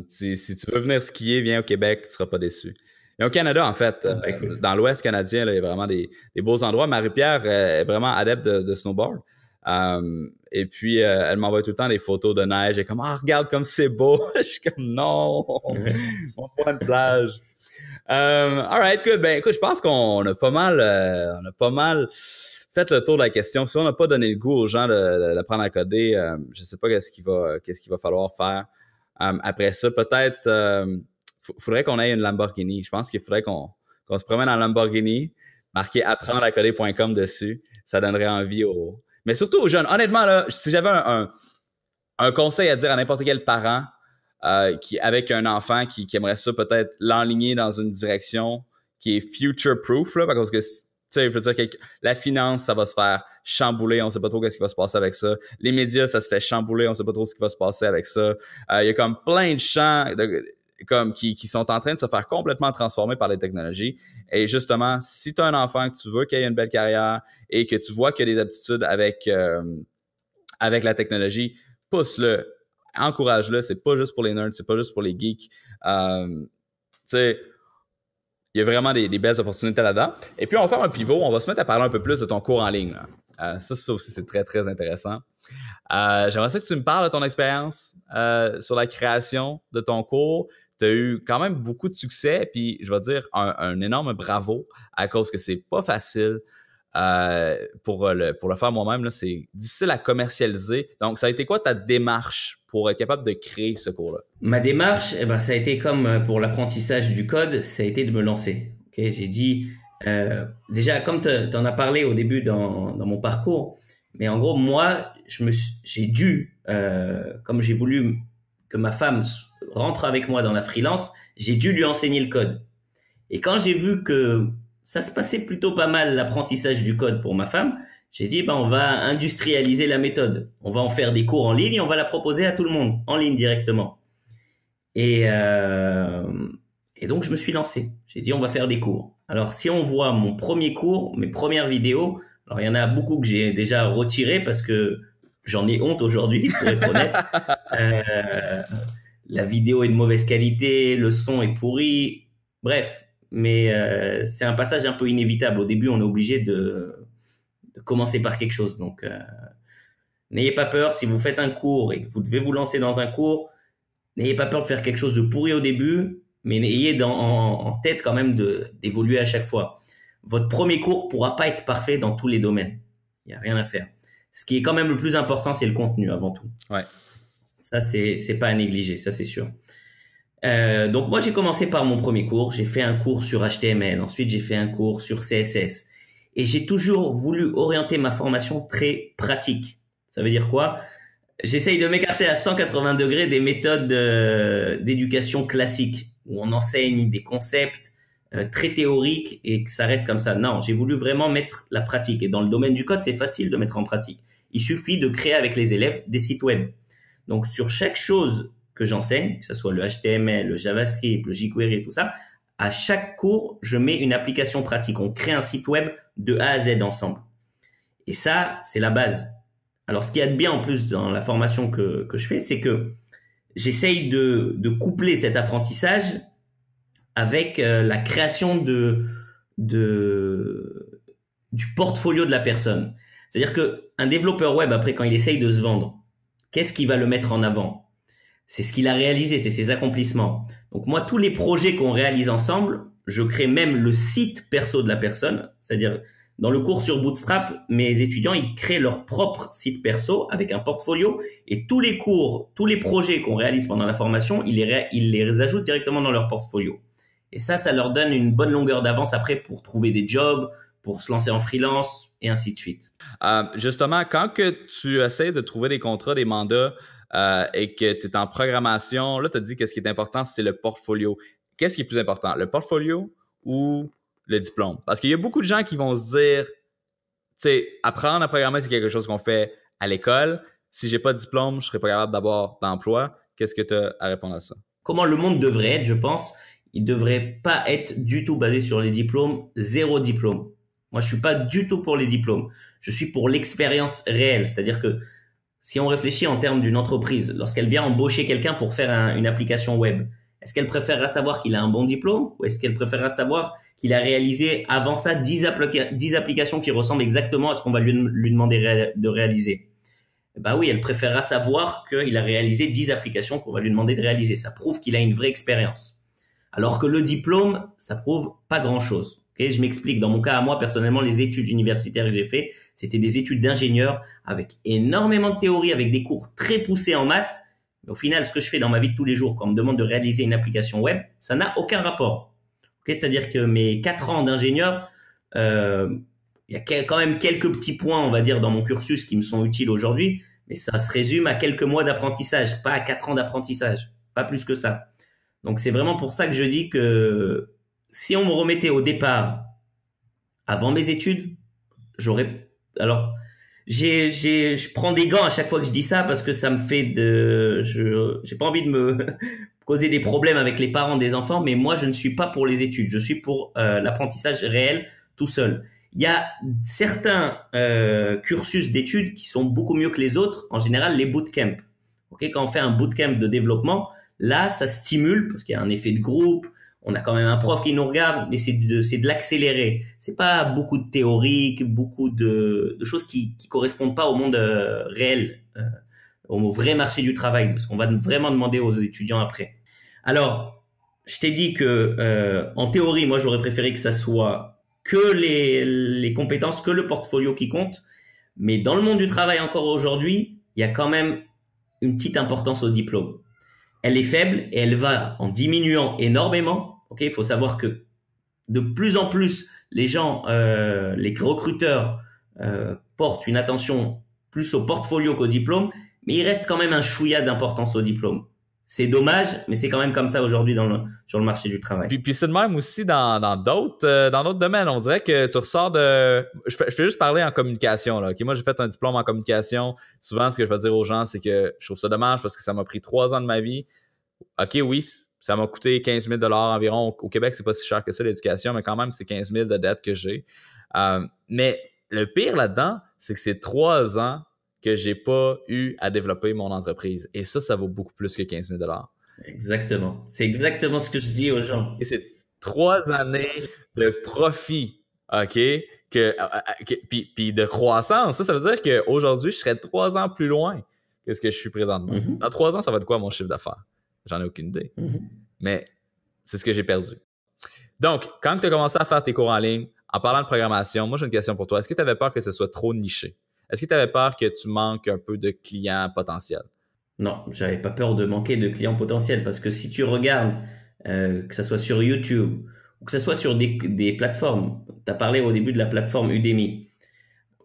Si tu veux venir skier, viens au Québec, tu seras pas déçu. Et au Canada, en fait, dans l'Ouest canadien, là, il y a vraiment des beaux endroits. Marie-Pierre est vraiment adepte de snowboard. Et puis, elle m'envoie tout le temps des photos de neige. Et comme, regarde comme c'est beau. Je suis comme, non, on voit une plage. Alright, good. Ben, écoute, je pense qu'on a pas mal fait le tour de la question. Si on n'a pas donné le goût aux gens d'apprendre à coder, je sais pas qu'est-ce qu'il va falloir faire. Après ça, peut-être, faudrait qu'on ait une Lamborghini. Je pense qu'il faudrait qu'on se promène en Lamborghini, marquer apprendreacoder.com dessus. Ça donnerait envie mais surtout aux jeunes. Honnêtement, là, si j'avais un conseil à dire à n'importe quel parent avec un enfant qui aimerait ça peut-être l'enligner dans une direction qui est future-proof, là, parce que, tu sais, je veux dire, la finance, ça va se faire chambouler, on sait pas trop qu'est-ce qui va se passer avec ça. Les médias, ça se fait chambouler, on sait pas trop ce qui va se passer avec ça. Il y a comme plein de champs qui sont en train de se faire complètement transformer par les technologies. Et justement, si tu as un enfant que tu veux qu'il ait une belle carrière et que tu vois qu'il y a des aptitudes avec la technologie, pousse-le, encourage-le. C'est pas juste pour les nerds, c'est pas juste pour les geeks. Tu sais, il y a vraiment des belles opportunités là-dedans. Et puis, on va faire un pivot. On va se mettre à parler un peu plus de ton cours en ligne. Ça aussi, c'est très, très intéressant. J'aimerais ça que tu me parles de ton expérience sur la création de ton cours. Tu as eu quand même beaucoup de succès. Puis, je vais dire un énorme bravo à cause que c'est pas facile pour le faire moi-même. Là, c'est difficile à commercialiser. Donc, ça a été quoi ta démarche pour être capable de créer ce cours-là? Ma démarche, ça a été comme pour l'apprentissage du code, ça a été de me lancer. Okay, j'ai dit, déjà, comme tu en as parlé au début dans mon parcours, mais en gros, moi, j'ai dû, comme j'ai voulu que ma femme rentre avec moi dans la freelance, j'ai dû lui enseigner le code. Et quand j'ai vu que ça se passait plutôt pas mal, l'apprentissage du code pour ma femme, j'ai dit, on va industrialiser la méthode. On va en faire des cours en ligne et on va la proposer à tout le monde, en ligne directement. Et donc, je me suis lancé. J'ai dit, on va faire des cours. Alors, si on voit mon premier cours, mes premières vidéos, alors il y en a beaucoup que j'ai déjà retirées parce que j'en ai honte aujourd'hui, pour être honnête. La vidéo est de mauvaise qualité, le son est pourri. Bref, mais c'est un passage un peu inévitable. Au début, on est obligé de commencer par quelque chose. Donc, n'ayez pas peur. Si vous faites un cours et que vous devez vous lancer dans un cours, n'ayez pas peur de faire quelque chose de pourri au début, mais ayez en tête quand même d'évoluer à chaque fois. Votre premier cours pourra pas être parfait dans tous les domaines. Il n'y a rien à faire. Ce qui est quand même le plus important, c'est le contenu avant tout. Ouais. Ça, c'est pas à négliger, ça c'est sûr. Donc moi, j'ai commencé par mon premier cours. J'ai fait un cours sur HTML. Ensuite, j'ai fait un cours sur CSS. Et j'ai toujours voulu orienter ma formation très pratique. Ça veut dire quoi? J'essaye de m'écarter à 180 degrés des méthodes d'éducation classiques où on enseigne des concepts très théoriques et que ça reste comme ça. Non, j'ai voulu vraiment mettre la pratique. Et dans le domaine du code, c'est facile de mettre en pratique. Il suffit de créer avec les élèves des sites web. Donc, sur chaque chose que j'enseigne, que ce soit le HTML, le JavaScript, le jQuery et tout ça, à chaque cours, je mets une application pratique. On crée un site web de A à Z ensemble. Et ça, c'est la base. Alors, ce qu'il y a de bien en plus dans la formation que je fais, c'est que j'essaye de coupler cet apprentissage avec la création du portfolio de la personne. C'est-à-dire que un développeur web, après, quand il essaye de se vendre, qu'est-ce qui va le mettre en avant? C'est ce qu'il a réalisé, c'est ses accomplissements. Donc moi, tous les projets qu'on réalise ensemble, je crée même le site perso de la personne. C'est-à-dire, dans le cours sur Bootstrap, mes étudiants, ils créent leur propre site perso avec un portfolio et tous les cours, tous les projets qu'on réalise pendant la formation, ils les ajoutent directement dans leur portfolio. Et ça leur donne une bonne longueur d'avance après pour trouver des jobs, pour se lancer en freelance et ainsi de suite. Justement, quand que tu essaies de trouver des contrats, des mandats et que tu es en programmation, là, tu as dit que ce qui est important, c'est le portfolio. Qu'est-ce qui est plus important, le portfolio ou le diplôme? Parce qu'il y a beaucoup de gens qui vont se dire, tu sais, apprendre à programmer, c'est quelque chose qu'on fait à l'école. Si j'ai pas de diplôme, je serais pas capable d'avoir d'emploi. Qu'est-ce que tu as à répondre à ça? Comment le monde devrait être, je pense, il devrait pas être du tout basé sur les diplômes, zéro diplôme. Moi, je suis pas du tout pour les diplômes. Je suis pour l'expérience réelle. C'est-à-dire que si on réfléchit en termes d'une entreprise, lorsqu'elle vient embaucher quelqu'un pour faire une application web, est-ce qu'elle préférera savoir qu'il a un bon diplôme ou est-ce qu'elle préférera savoir qu'il a réalisé avant ça 10 applications qui ressemblent exactement à ce qu'on va lui demander de réaliser? Bah oui, elle préférera savoir qu'il a réalisé 10 applications qu'on va lui demander de réaliser. Ça prouve qu'il a une vraie expérience. Alors que le diplôme, ça prouve pas grand-chose. Okay, je m'explique. Dans mon cas, à moi, personnellement, les études universitaires que j'ai fait, c'était des études d'ingénieur avec énormément de théorie, avec des cours très poussés en maths. Mais au final, ce que je fais dans ma vie de tous les jours, quand on me demande de réaliser une application web, ça n'a aucun rapport. Okay, c'est-à-dire que mes 4 ans d'ingénieur, il y a quand même quelques petits points, on va dire, dans mon cursus qui me sont utiles aujourd'hui. mais ça se résume à quelques mois d'apprentissage, pas à 4 ans d'apprentissage, pas plus que ça. Donc c'est vraiment pour ça que je dis que si on me remettait au départ avant mes études, je prends des gants à chaque fois que je dis ça parce que ça me fait j'ai pas envie de me causer des problèmes avec les parents des enfants, mais moi je ne suis pas pour les études, je suis pour l'apprentissage réel tout seul. Il y a certains cursus d'études qui sont beaucoup mieux que les autres, en général les bootcamps. OK, quand on fait un bootcamp de développement, là ça stimule parce qu'il y a un effet de groupe, on a quand même un prof qui nous regarde, mais c'est de l'accélérer. C'est pas beaucoup de théorique, beaucoup de choses qui correspondent pas au monde réel, au vrai marché du travail, parce qu'on va vraiment demander aux étudiants après. Alors, je t'ai dit que en théorie, moi j'aurais préféré que ça soit que les compétences, que le portfolio qui compte, mais dans le monde du travail encore aujourd'hui, il y a quand même une petite importance au diplôme. Elle est faible et elle va en diminuant énormément. Ok, il faut savoir que de plus en plus, les gens, les recruteurs portent une attention plus au portfolio qu'au diplôme, mais il reste quand même un chouïa d'importance au diplôme. C'est dommage, mais c'est quand même comme ça aujourd'hui sur le marché du travail. Puis c'est de même aussi dans d'autres domaines. On dirait que tu ressors de... Je fais juste parler en communication, là. Okay, moi, j'ai fait un diplôme en communication. Souvent, ce que je vais dire aux gens, c'est que je trouve ça dommage parce que ça m'a pris 3 ans de ma vie. OK, oui, ça m'a coûté 15 000 $ environ. Au Québec, c'est pas si cher que ça, l'éducation, mais quand même, c'est 15 000 de dettes que j'ai. Mais le pire là-dedans, c'est que c'est 3 ans que j'ai pas eu à développer mon entreprise. Et ça vaut beaucoup plus que 15 000 $. Exactement. C'est exactement ce que je dis aux gens. Et c'est 3 années de profit, OK? Puis de croissance. Ça veut dire qu'aujourd'hui, je serais 3 ans plus loin que ce que je suis présentement. Mm-hmm. Dans 3 ans, ça va être quoi mon chiffre d'affaires? J'en ai aucune idée. Mm-hmm. Mais c'est ce que j'ai perdu. Donc, quand tu as commencé à faire tes cours en ligne, en parlant de programmation, moi, j'ai une question pour toi. Est-ce que tu avais peur que ce soit trop niché? Est-ce que tu avais peur que tu manques un peu de clients potentiels? Non, j'avais pas peur de manquer de clients potentiels parce que si tu regardes, que ça soit sur YouTube ou que ça soit sur des plateformes, tu as parlé au début de la plateforme Udemy.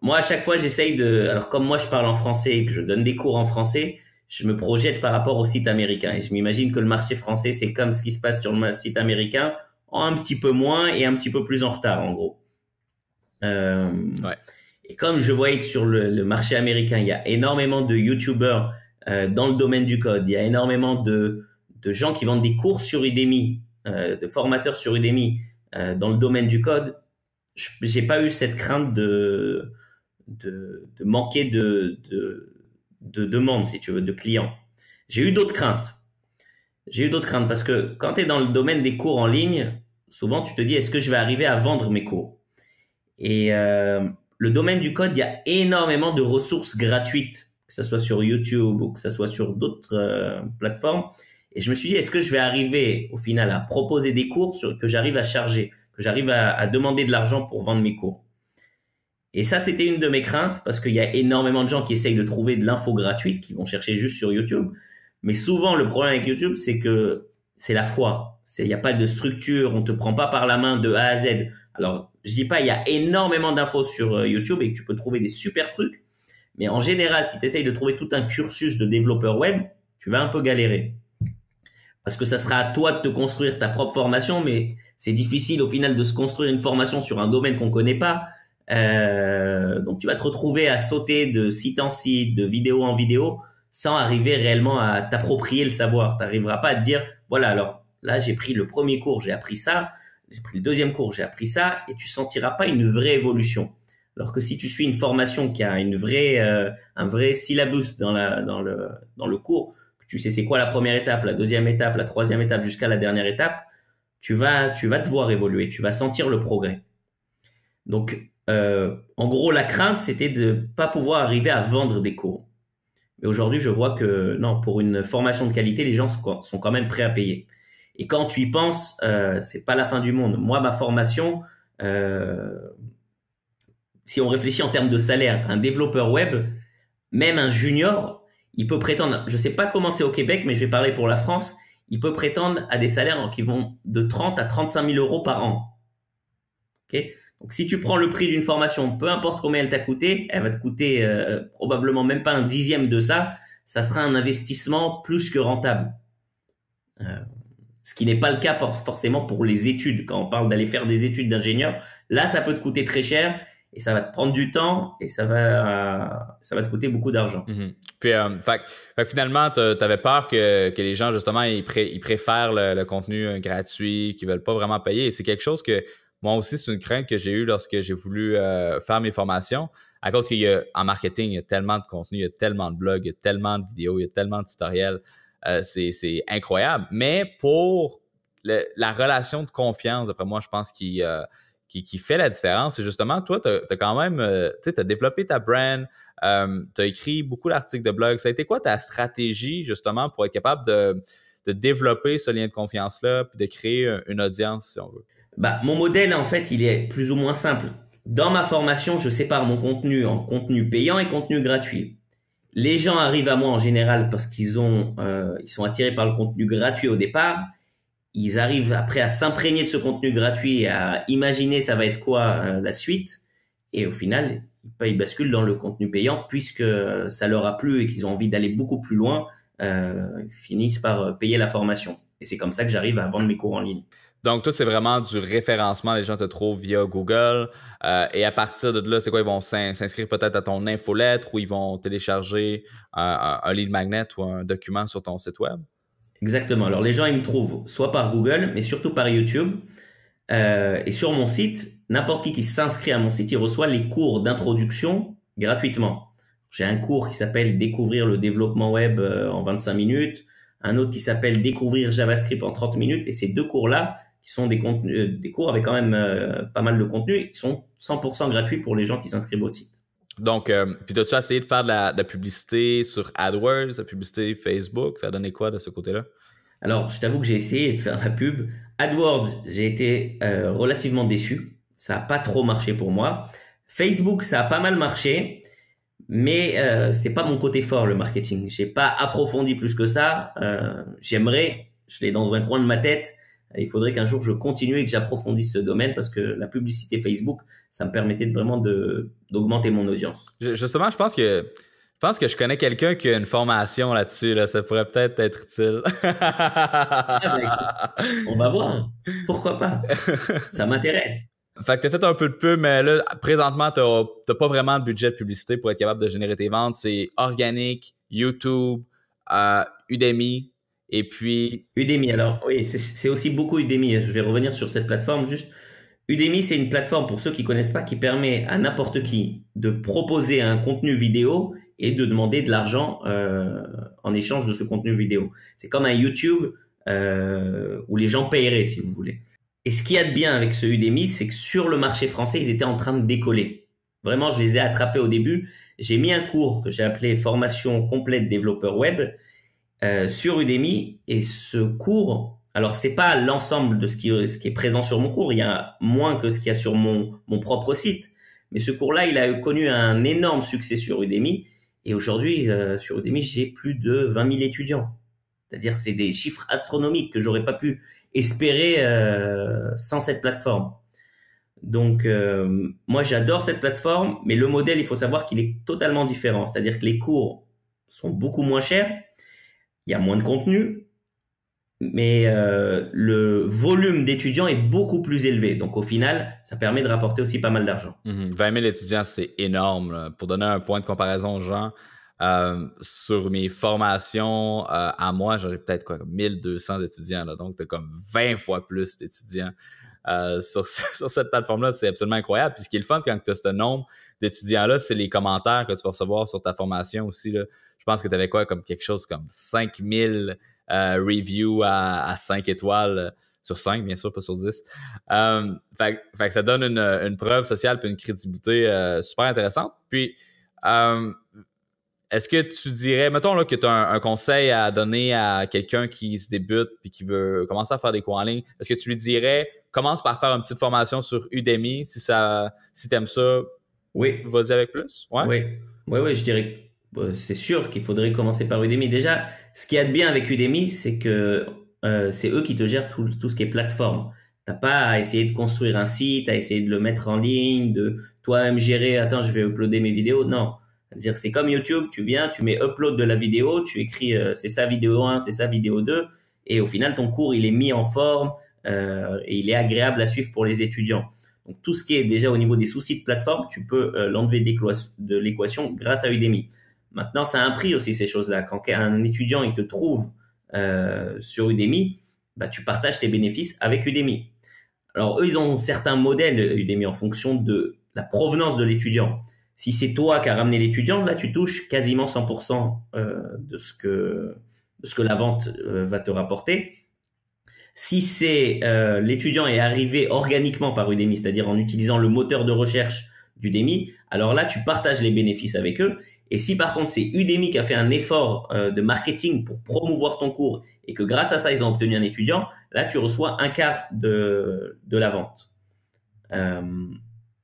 Moi, à chaque fois, alors comme moi je parle en français et que je donne des cours en français, je me projette par rapport au site américain et je m'imagine que le marché français, c'est comme ce qui se passe sur le site américain, en un petit peu moins et un petit peu plus en retard, en gros. Ouais. Et comme je voyais que sur le marché américain, il y a énormément de YouTubers dans le domaine du code, il y a énormément de gens qui vendent des cours sur Udemy, de formateurs sur Udemy dans le domaine du code, j'ai pas eu cette crainte de manquer de demandes, si tu veux, de clients. J'ai eu d'autres craintes parce que quand tu es dans le domaine des cours en ligne, souvent tu te dis est-ce que je vais arriver à vendre mes cours? Et le domaine du code, il y a énormément de ressources gratuites, que ce soit sur YouTube ou que ce soit sur d'autres plateformes. Et je me suis dit, est-ce que je vais arriver au final à proposer des cours que j'arrive à charger, que j'arrive à demander de l'argent pour vendre mes cours? Et ça, c'était une de mes craintes parce qu'il y a énormément de gens qui essayent de trouver de l'info gratuite, qui vont chercher juste sur YouTube. Mais souvent, le problème avec YouTube, c'est que c'est la foire. Il n'y a pas de structure, on te prend pas par la main de A à Z. Alors, je dis pas, il y a énormément d'infos sur YouTube et que tu peux trouver des super trucs. Mais en général, si tu essayes de trouver tout un cursus de développeur web, tu vas un peu galérer. Parce que ça sera à toi de te construire ta propre formation, mais c'est difficile au final de se construire une formation sur un domaine qu'on connaît pas. Donc, tu vas te retrouver à sauter de site en site, de vidéo en vidéo, sans arriver réellement à t'approprier le savoir. Tu n'arriveras pas à te dire, voilà, alors là, j'ai pris le premier cours, j'ai appris ça. J'ai pris le deuxième cours, j'ai appris ça, et tu sentiras pas une vraie évolution. Alors que si tu suis une formation qui a un vrai syllabus dans le cours, que tu sais c'est quoi la première étape, la deuxième étape, la troisième étape jusqu'à la dernière étape, tu vas te voir évoluer, tu vas sentir le progrès. Donc, en gros, la crainte, c'était de pas pouvoir arriver à vendre des cours. Mais aujourd'hui, je vois que non, pour une formation de qualité, les gens sont quand même prêts à payer. Et quand tu y penses, c'est pas la fin du monde. Moi, ma formation, si on réfléchit en termes de salaire, un développeur web, même un junior, il peut prétendre, je sais pas comment c'est au Québec, mais je vais parler pour la France, il peut prétendre à des salaires qui vont de 30 à 35 000 euros par an. Okay? Donc, si tu prends le prix d'une formation, peu importe combien elle t'a coûté, elle va te coûter probablement même pas un dixième de ça. Ça sera un investissement plus que rentable. Ce qui n'est pas le cas forcément pour les études. Quand on parle d'aller faire des études d'ingénieur, là, ça peut te coûter très cher et ça va te prendre du temps et ça va te coûter beaucoup d'argent. Mm-hmm. Puis, fait que finalement, t'avais peur que les gens, justement, ils préfèrent le contenu gratuit, qu'ils veulent pas vraiment payer. Et c'est quelque chose que, moi aussi, c'est une crainte que j'ai eue lorsque j'ai voulu faire mes formations. À cause qu'il y a, en marketing, il y a tellement de contenu, il y a tellement de blogs, il y a tellement de vidéos, il y a tellement de tutoriels. C'est incroyable. Mais pour la relation de confiance, d'après moi, je pense qui fait la différence, c'est justement, toi, t'as quand même, tu sais, t'as développé ta brand, t'as écrit beaucoup d'articles de blog. Ça a été quoi ta stratégie, justement, pour être capable de développer ce lien de confiance-là, puis de créer une audience, si on veut? Mon modèle, en fait, il est plus ou moins simple. Dans ma formation, je sépare mon contenu en contenu payant et contenu gratuit. Les gens arrivent à moi en général parce qu'ils sont attirés par le contenu gratuit au départ. Ils arrivent après à s'imprégner de ce contenu gratuit et à imaginer ça va être quoi la suite. Et au final, ils basculent dans le contenu payant puisque ça leur a plu et qu'ils ont envie d'aller beaucoup plus loin. Ils finissent par payer la formation. Et c'est comme ça que j'arrive à vendre mes cours en ligne. Donc, toi, c'est vraiment du référencement. Les gens te trouvent via Google. Et à partir de là, c'est quoi? Ils vont s'inscrire peut-être à ton infolettre ou ils vont télécharger un lead magnet ou un document sur ton site web? Exactement. Alors, les gens, ils me trouvent soit par Google, mais surtout par YouTube. Et sur mon site, n'importe qui s'inscrit à mon site, il reçoit les cours d'introduction gratuitement. J'ai un cours qui s'appelle Découvrir le développement web en 25 minutes. Un autre qui s'appelle Découvrir JavaScript en 30 minutes. Et ces deux cours-là, qui sont des cours avec quand même pas mal de contenu, qui sont 100% gratuits pour les gens qui s'inscrivent au site. Donc, puis as-tu essayé de faire de la publicité sur AdWords, de la publicité Facebook? Ça a donné quoi de ce côté-là? Alors, je t'avoue que j'ai essayé de faire la pub. AdWords, j'ai été relativement déçu. Ça a pas trop marché pour moi. Facebook, ça a pas mal marché, mais c'est pas mon côté fort, le marketing. J'ai pas approfondi plus que ça. J'aimerais, je l'ai dans un coin de ma tête. Il faudrait qu'un jour je continue et que j'approfondisse ce domaine parce que la publicité Facebook, ça me permettait vraiment d'augmenter mon audience. Justement, je pense que je connais quelqu'un qui a une formation là-dessus. Là. Ça pourrait peut-être être utile. On va voir. Pourquoi pas? Ça m'intéresse. Fait que t'as fait un peu de pub, mais là, présentement, t'as pas vraiment de budget de publicité pour être capable de générer tes ventes. C'est organique, YouTube, Udemy. Et puis... Udemy, alors oui, c'est aussi beaucoup Udemy. Je vais revenir sur cette plateforme juste. Udemy, c'est une plateforme, pour ceux qui connaissent pas, qui permet à n'importe qui de proposer un contenu vidéo et de demander de l'argent en échange de ce contenu vidéo. C'est comme un YouTube où les gens paieraient, si vous voulez. Et ce qu'il y a de bien avec ce Udemy, c'est que sur le marché français, ils étaient en train de décoller. Vraiment, je les ai attrapés au début. J'ai mis un cours que j'ai appelé Formation complète développeur web sur Udemy, et ce cours, alors c'est pas l'ensemble de ce qui est présent sur mon cours, il y a moins que ce qu'il y a sur mon propre site, mais ce cours-là, il a connu un énorme succès sur Udemy, et aujourd'hui sur Udemy, j'ai plus de 20 000 étudiants. C'est-à-dire, c'est des chiffres astronomiques que j'aurais pas pu espérer sans cette plateforme. Donc moi j'adore cette plateforme, mais le modèle, il faut savoir qu'il est totalement différent, c'est-à-dire que les cours sont beaucoup moins chers. Il y a moins de contenu, mais le volume d'étudiants est beaucoup plus élevé. Donc, au final, ça permet de rapporter aussi pas mal d'argent. 20 000 étudiants, c'est énorme. Là. Pour donner un point de comparaison aux gens, sur mes formations, à moi, j'aurais peut-être 1200 étudiants. Là, donc, tu as comme 20 fois plus d'étudiants. Sur cette plateforme-là, c'est absolument incroyable. Puis ce qui est le fun quand tu as ce nombre d'étudiants-là, c'est les commentaires que tu vas recevoir sur ta formation aussi. Là. Je pense que tu avais comme quelque chose comme 5000 reviews à 5 étoiles sur 5, bien sûr, pas sur 10. Fait que ça donne une preuve sociale et une crédibilité super intéressante. Puis, est-ce que tu dirais, mettons là, que tu as un conseil à donner à quelqu'un qui se débute et qui veut commencer à faire des cours en ligne, est-ce que tu lui dirais, commence par faire une petite formation sur Udemy, si t'aimes ça, oui. Vas-y avec plus? Ouais? Oui, je dirais c'est sûr qu'il faudrait commencer par Udemy. Déjà, ce qu'il y a de bien avec Udemy, c'est que c'est eux qui te gèrent tout ce qui est plateforme. T'as pas à essayer de construire un site, à essayer de le mettre en ligne, de toi-même gérer, attends, je vais uploader mes vidéos. Non. C'est-à-dire, c'est comme YouTube, tu viens, tu mets upload de la vidéo, tu écris c'est ça vidéo 1, c'est ça vidéo 2, et au final, ton cours, il est mis en forme et il est agréable à suivre pour les étudiants. Donc, tout ce qui est déjà au niveau des soucis de plateforme, tu peux l'enlever de l'équation grâce à Udemy. Maintenant, ça a un prix aussi, ces choses-là. Quand un étudiant, il te trouve sur Udemy, bah, tu partages tes bénéfices avec Udemy. Alors, eux, ils ont certains modèles Udemy en fonction de la provenance de l'étudiant. Si c'est toi qui as ramené l'étudiant, là, tu touches quasiment 100% de ce que la vente va te rapporter. Si c'est l'étudiant est arrivé organiquement par Udemy, c'est-à-dire en utilisant le moteur de recherche d'Udemy, alors là, tu partages les bénéfices avec eux. Et si par contre, c'est Udemy qui a fait un effort de marketing pour promouvoir ton cours et que grâce à ça, ils ont obtenu un étudiant, là, tu reçois un quart de la vente.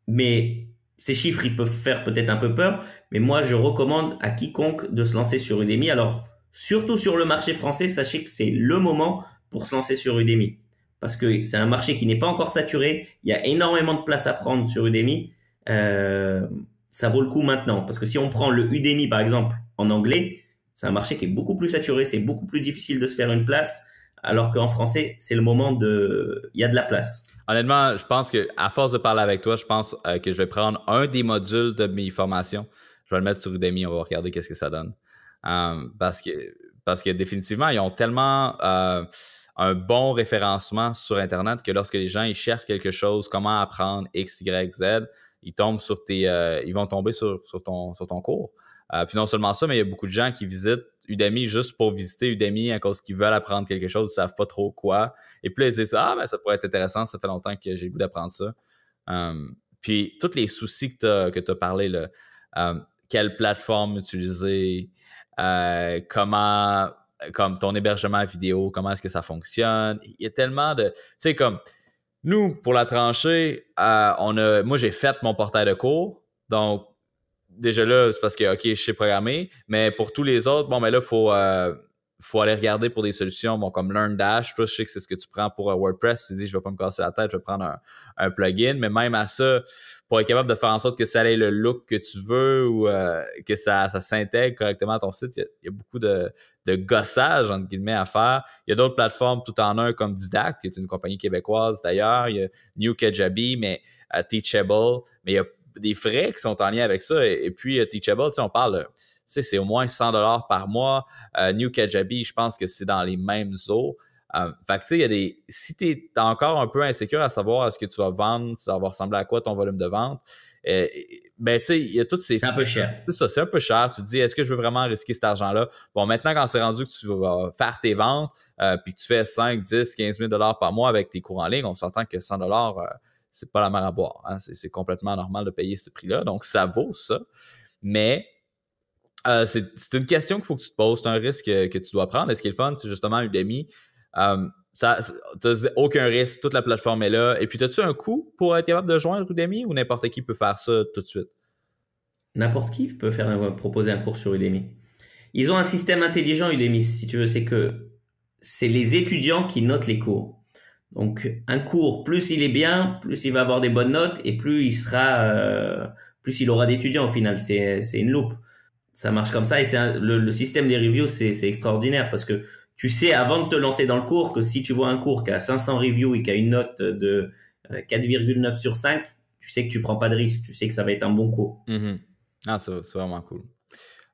Mais ces chiffres, ils peuvent faire peut-être un peu peur, mais moi, je recommande à quiconque de se lancer sur Udemy. Alors, surtout sur le marché français, sachez que c'est le moment pour se lancer sur Udemy. Parce que c'est un marché qui n'est pas encore saturé. Il y a énormément de place à prendre sur Udemy. Ça vaut le coup maintenant. Parce que si on prend le Udemy, par exemple, en anglais, c'est un marché qui est beaucoup plus saturé. C'est beaucoup plus difficile de se faire une place. Alors qu'en français, c'est le moment il y a de la place. Honnêtement, je pense que à force de parler avec toi, je pense que je vais prendre un des modules de mes formations. Je vais le mettre sur Udemy, on va regarder qu'est-ce que ça donne. Parce que définitivement, ils ont tellement un bon référencement sur Internet que lorsque les gens ils cherchent quelque chose, comment apprendre X, Y, Z, ils tombent sur ils vont tomber sur ton cours. Puis non seulement ça, mais il y a beaucoup de gens qui visitent Udemy juste pour visiter Udemy à cause qu'ils veulent apprendre quelque chose, ils savent pas trop quoi. Et puis là, ils disent ben ça pourrait être intéressant, ça fait longtemps que j'ai le goût d'apprendre ça. Puis tous les soucis que t'as parlé là, quelle plateforme utiliser, comme ton hébergement vidéo, comment est-ce que ça fonctionne. Il y a tellement de... Tu sais, comme nous, pour la tranchée, moi, j'ai fait mon portail de cours. Donc, déjà là, c'est parce que, OK, je sais programmer. Mais pour tous les autres, bon, mais là, faut aller regarder pour des solutions, bon, comme LearnDash. Toi, je sais que c'est ce que tu prends pour WordPress. Tu te dis, je vais pas me casser la tête, je vais prendre un plugin. Mais même à ça, pour être capable de faire en sorte que ça ait le look que tu veux ou que ça s'intègre correctement à ton site, il y a beaucoup de gossage, entre guillemets, à faire. Il y a d'autres plateformes tout en un comme Didact, qui est une compagnie québécoise d'ailleurs. Il y a New Kajabi, mais Teachable. Mais il y a des frais qui sont en lien avec ça. Et puis, Teachable, tu sais, on parle... Tu sais, c'est au moins $100 par mois. New Kajabi, je pense que c'est dans les mêmes eaux. Fait que tu sais, il y a si t'es encore un peu insécure à savoir est-ce que tu vas vendre, ça va ressembler à quoi ton volume de vente, ben tu sais, il y a toutes ces... C'est un peu cher. C'est ça, c'est un peu cher. Tu te dis, est-ce que je veux vraiment risquer cet argent-là? Bon, maintenant, quand c'est rendu que tu vas faire tes ventes, puis que tu fais 5, 10, 15 000 $ par mois avec tes cours en ligne, on s'entend que 100 $, c'est pas la mer à boire. Hein? C'est complètement normal de payer ce prix-là. Donc, ça vaut ça. Mais c'est une question qu'il faut que tu te poses. C'est un risque que tu dois prendre. Et ce qui est le fun, c'est justement Udemy. T'as aucun risque. Toute la plateforme est là. Et puis, as-tu un coût pour être capable de joindre Udemy ou n'importe qui peut faire ça tout de suite? N'importe qui peut proposer un cours sur Udemy. Ils ont un système intelligent, Udemy, si tu veux. C'est que c'est les étudiants qui notent les cours. Donc, un cours, plus il est bien, plus il va avoir des bonnes notes et plus plus il aura d'étudiants au final. C'est une loupe. Ça marche comme ça et le système des reviews, c'est extraordinaire parce que tu sais avant de te lancer dans le cours que si tu vois un cours qui a 500 reviews et qui a une note de 4,9 sur 5, tu sais que tu prends pas de risque. Tu sais que ça va être un bon cours. Mm-hmm. Ah, c'est vraiment cool.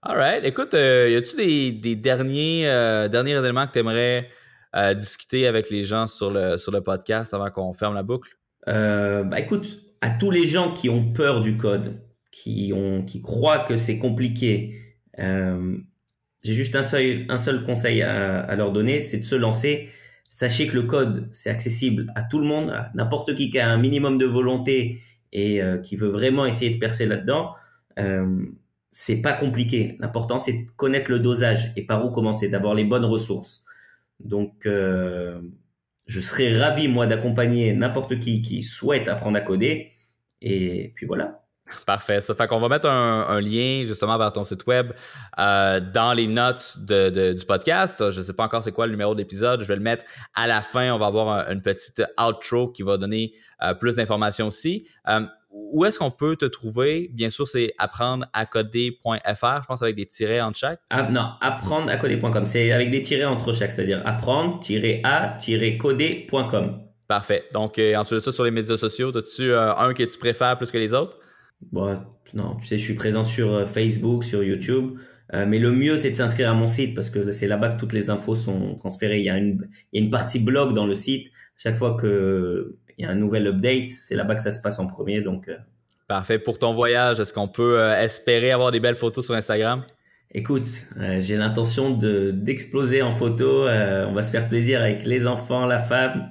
All right. Écoute, y a-tu des derniers éléments que tu aimerais discuter avec les gens sur le podcast avant qu'on ferme la boucle? Écoute, à tous les gens qui ont peur du code, qui croient que c'est compliqué, j'ai juste un seul conseil à leur donner, c'est de se lancer. Sachez que le code, c'est accessible à tout le monde, à n'importe qui a un minimum de volonté et qui veut vraiment essayer de percer là-dedans. C'est pas compliqué. L'important, c'est de connaître le dosage et par où commencer, d'avoir les bonnes ressources. Donc, je serais ravi, moi, d'accompagner n'importe qui souhaite apprendre à coder. Et puis voilà. Parfait. Ça fait qu'on va mettre un lien justement vers ton site web dans les notes du podcast. Je ne sais pas encore c'est quoi le numéro de l'épisode. Je vais le mettre à la fin. On va avoir une petite outro qui va donner plus d'informations aussi. Où est-ce qu'on peut te trouver? Bien sûr, c'est apprendreacoder.fr. Je pense avec des tirets entre chaque. Non, apprendreacoder.com. C'est avec des tirets entre chaque, c'est-à-dire apprendre-a-coder.com. Parfait. Donc, ensuite de ça, sur les médias sociaux, as-tu un que tu préfères plus que les autres? Bon, non, tu sais, je suis présent sur Facebook, sur YouTube. Mais le mieux, c'est de s'inscrire à mon site parce que c'est là-bas que toutes les infos sont transférées. Il y a une partie blog dans le site. Chaque fois que il y a un nouvel update, c'est là-bas que ça se passe en premier. Donc, Parfait. Pour ton voyage, est-ce qu'on peut espérer avoir des belles photos sur Instagram? écoute, j'ai l'intention d'exploser en photo. On va se faire plaisir avec les enfants, la femme.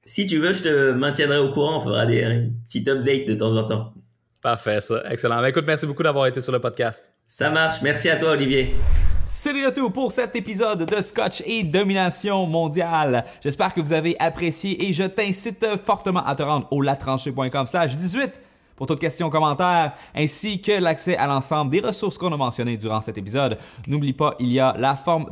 Si tu veux, je te maintiendrai au courant. On fera des petits updates de temps en temps. Parfait, ça. Excellent. Ben, écoute, merci beaucoup d'avoir été sur le podcast. Ça marche. Merci à toi, Olivier. C'est déjà tout pour cet épisode de Scotch et Domination Mondiale. J'espère que vous avez apprécié et je t'incite fortement à te rendre au latranchée.com/18 pour toutes questions, commentaires, ainsi que l'accès à l'ensemble des ressources qu'on a mentionnées durant cet épisode. N'oublie pas, il y a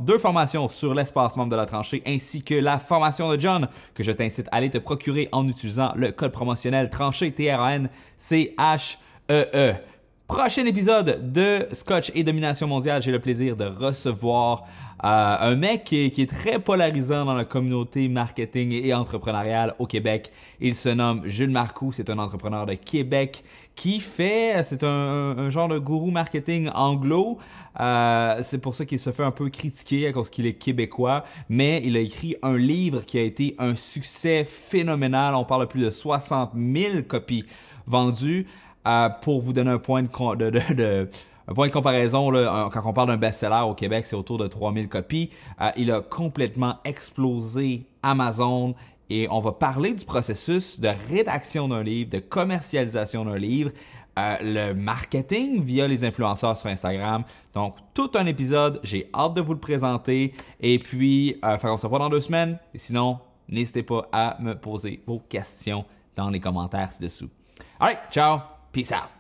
deux formations sur l'espace membre de la tranchée, ainsi que la formation de John, que je t'incite à aller te procurer en utilisant le code promotionnel tranchée, TRANCHEE. Prochain épisode de Scotch et Domination Mondiale, j'ai le plaisir de recevoir un mec qui est très polarisant dans la communauté marketing et entrepreneuriale au Québec. Il se nomme Jules Marcoux, c'est un entrepreneur de Québec c'est un genre de gourou marketing anglo. C'est pour ça qu'il se fait un peu critiquer à cause qu'il est québécois, mais il a écrit un livre qui a été un succès phénoménal. On parle de plus de 60 000 copies vendues. Pour vous donner un point de comparaison, là, quand on parle d'un best-seller au Québec, c'est autour de 3000 copies. Il a complètement explosé Amazon et on va parler du processus de rédaction d'un livre, de commercialisation d'un livre, le marketing via les influenceurs sur Instagram. Donc, tout un épisode. J'ai hâte de vous le présenter. Et puis, on se revoit dans 2 semaines. Et sinon, n'hésitez pas à me poser vos questions dans les commentaires ci-dessous. All right, ciao. Peace out.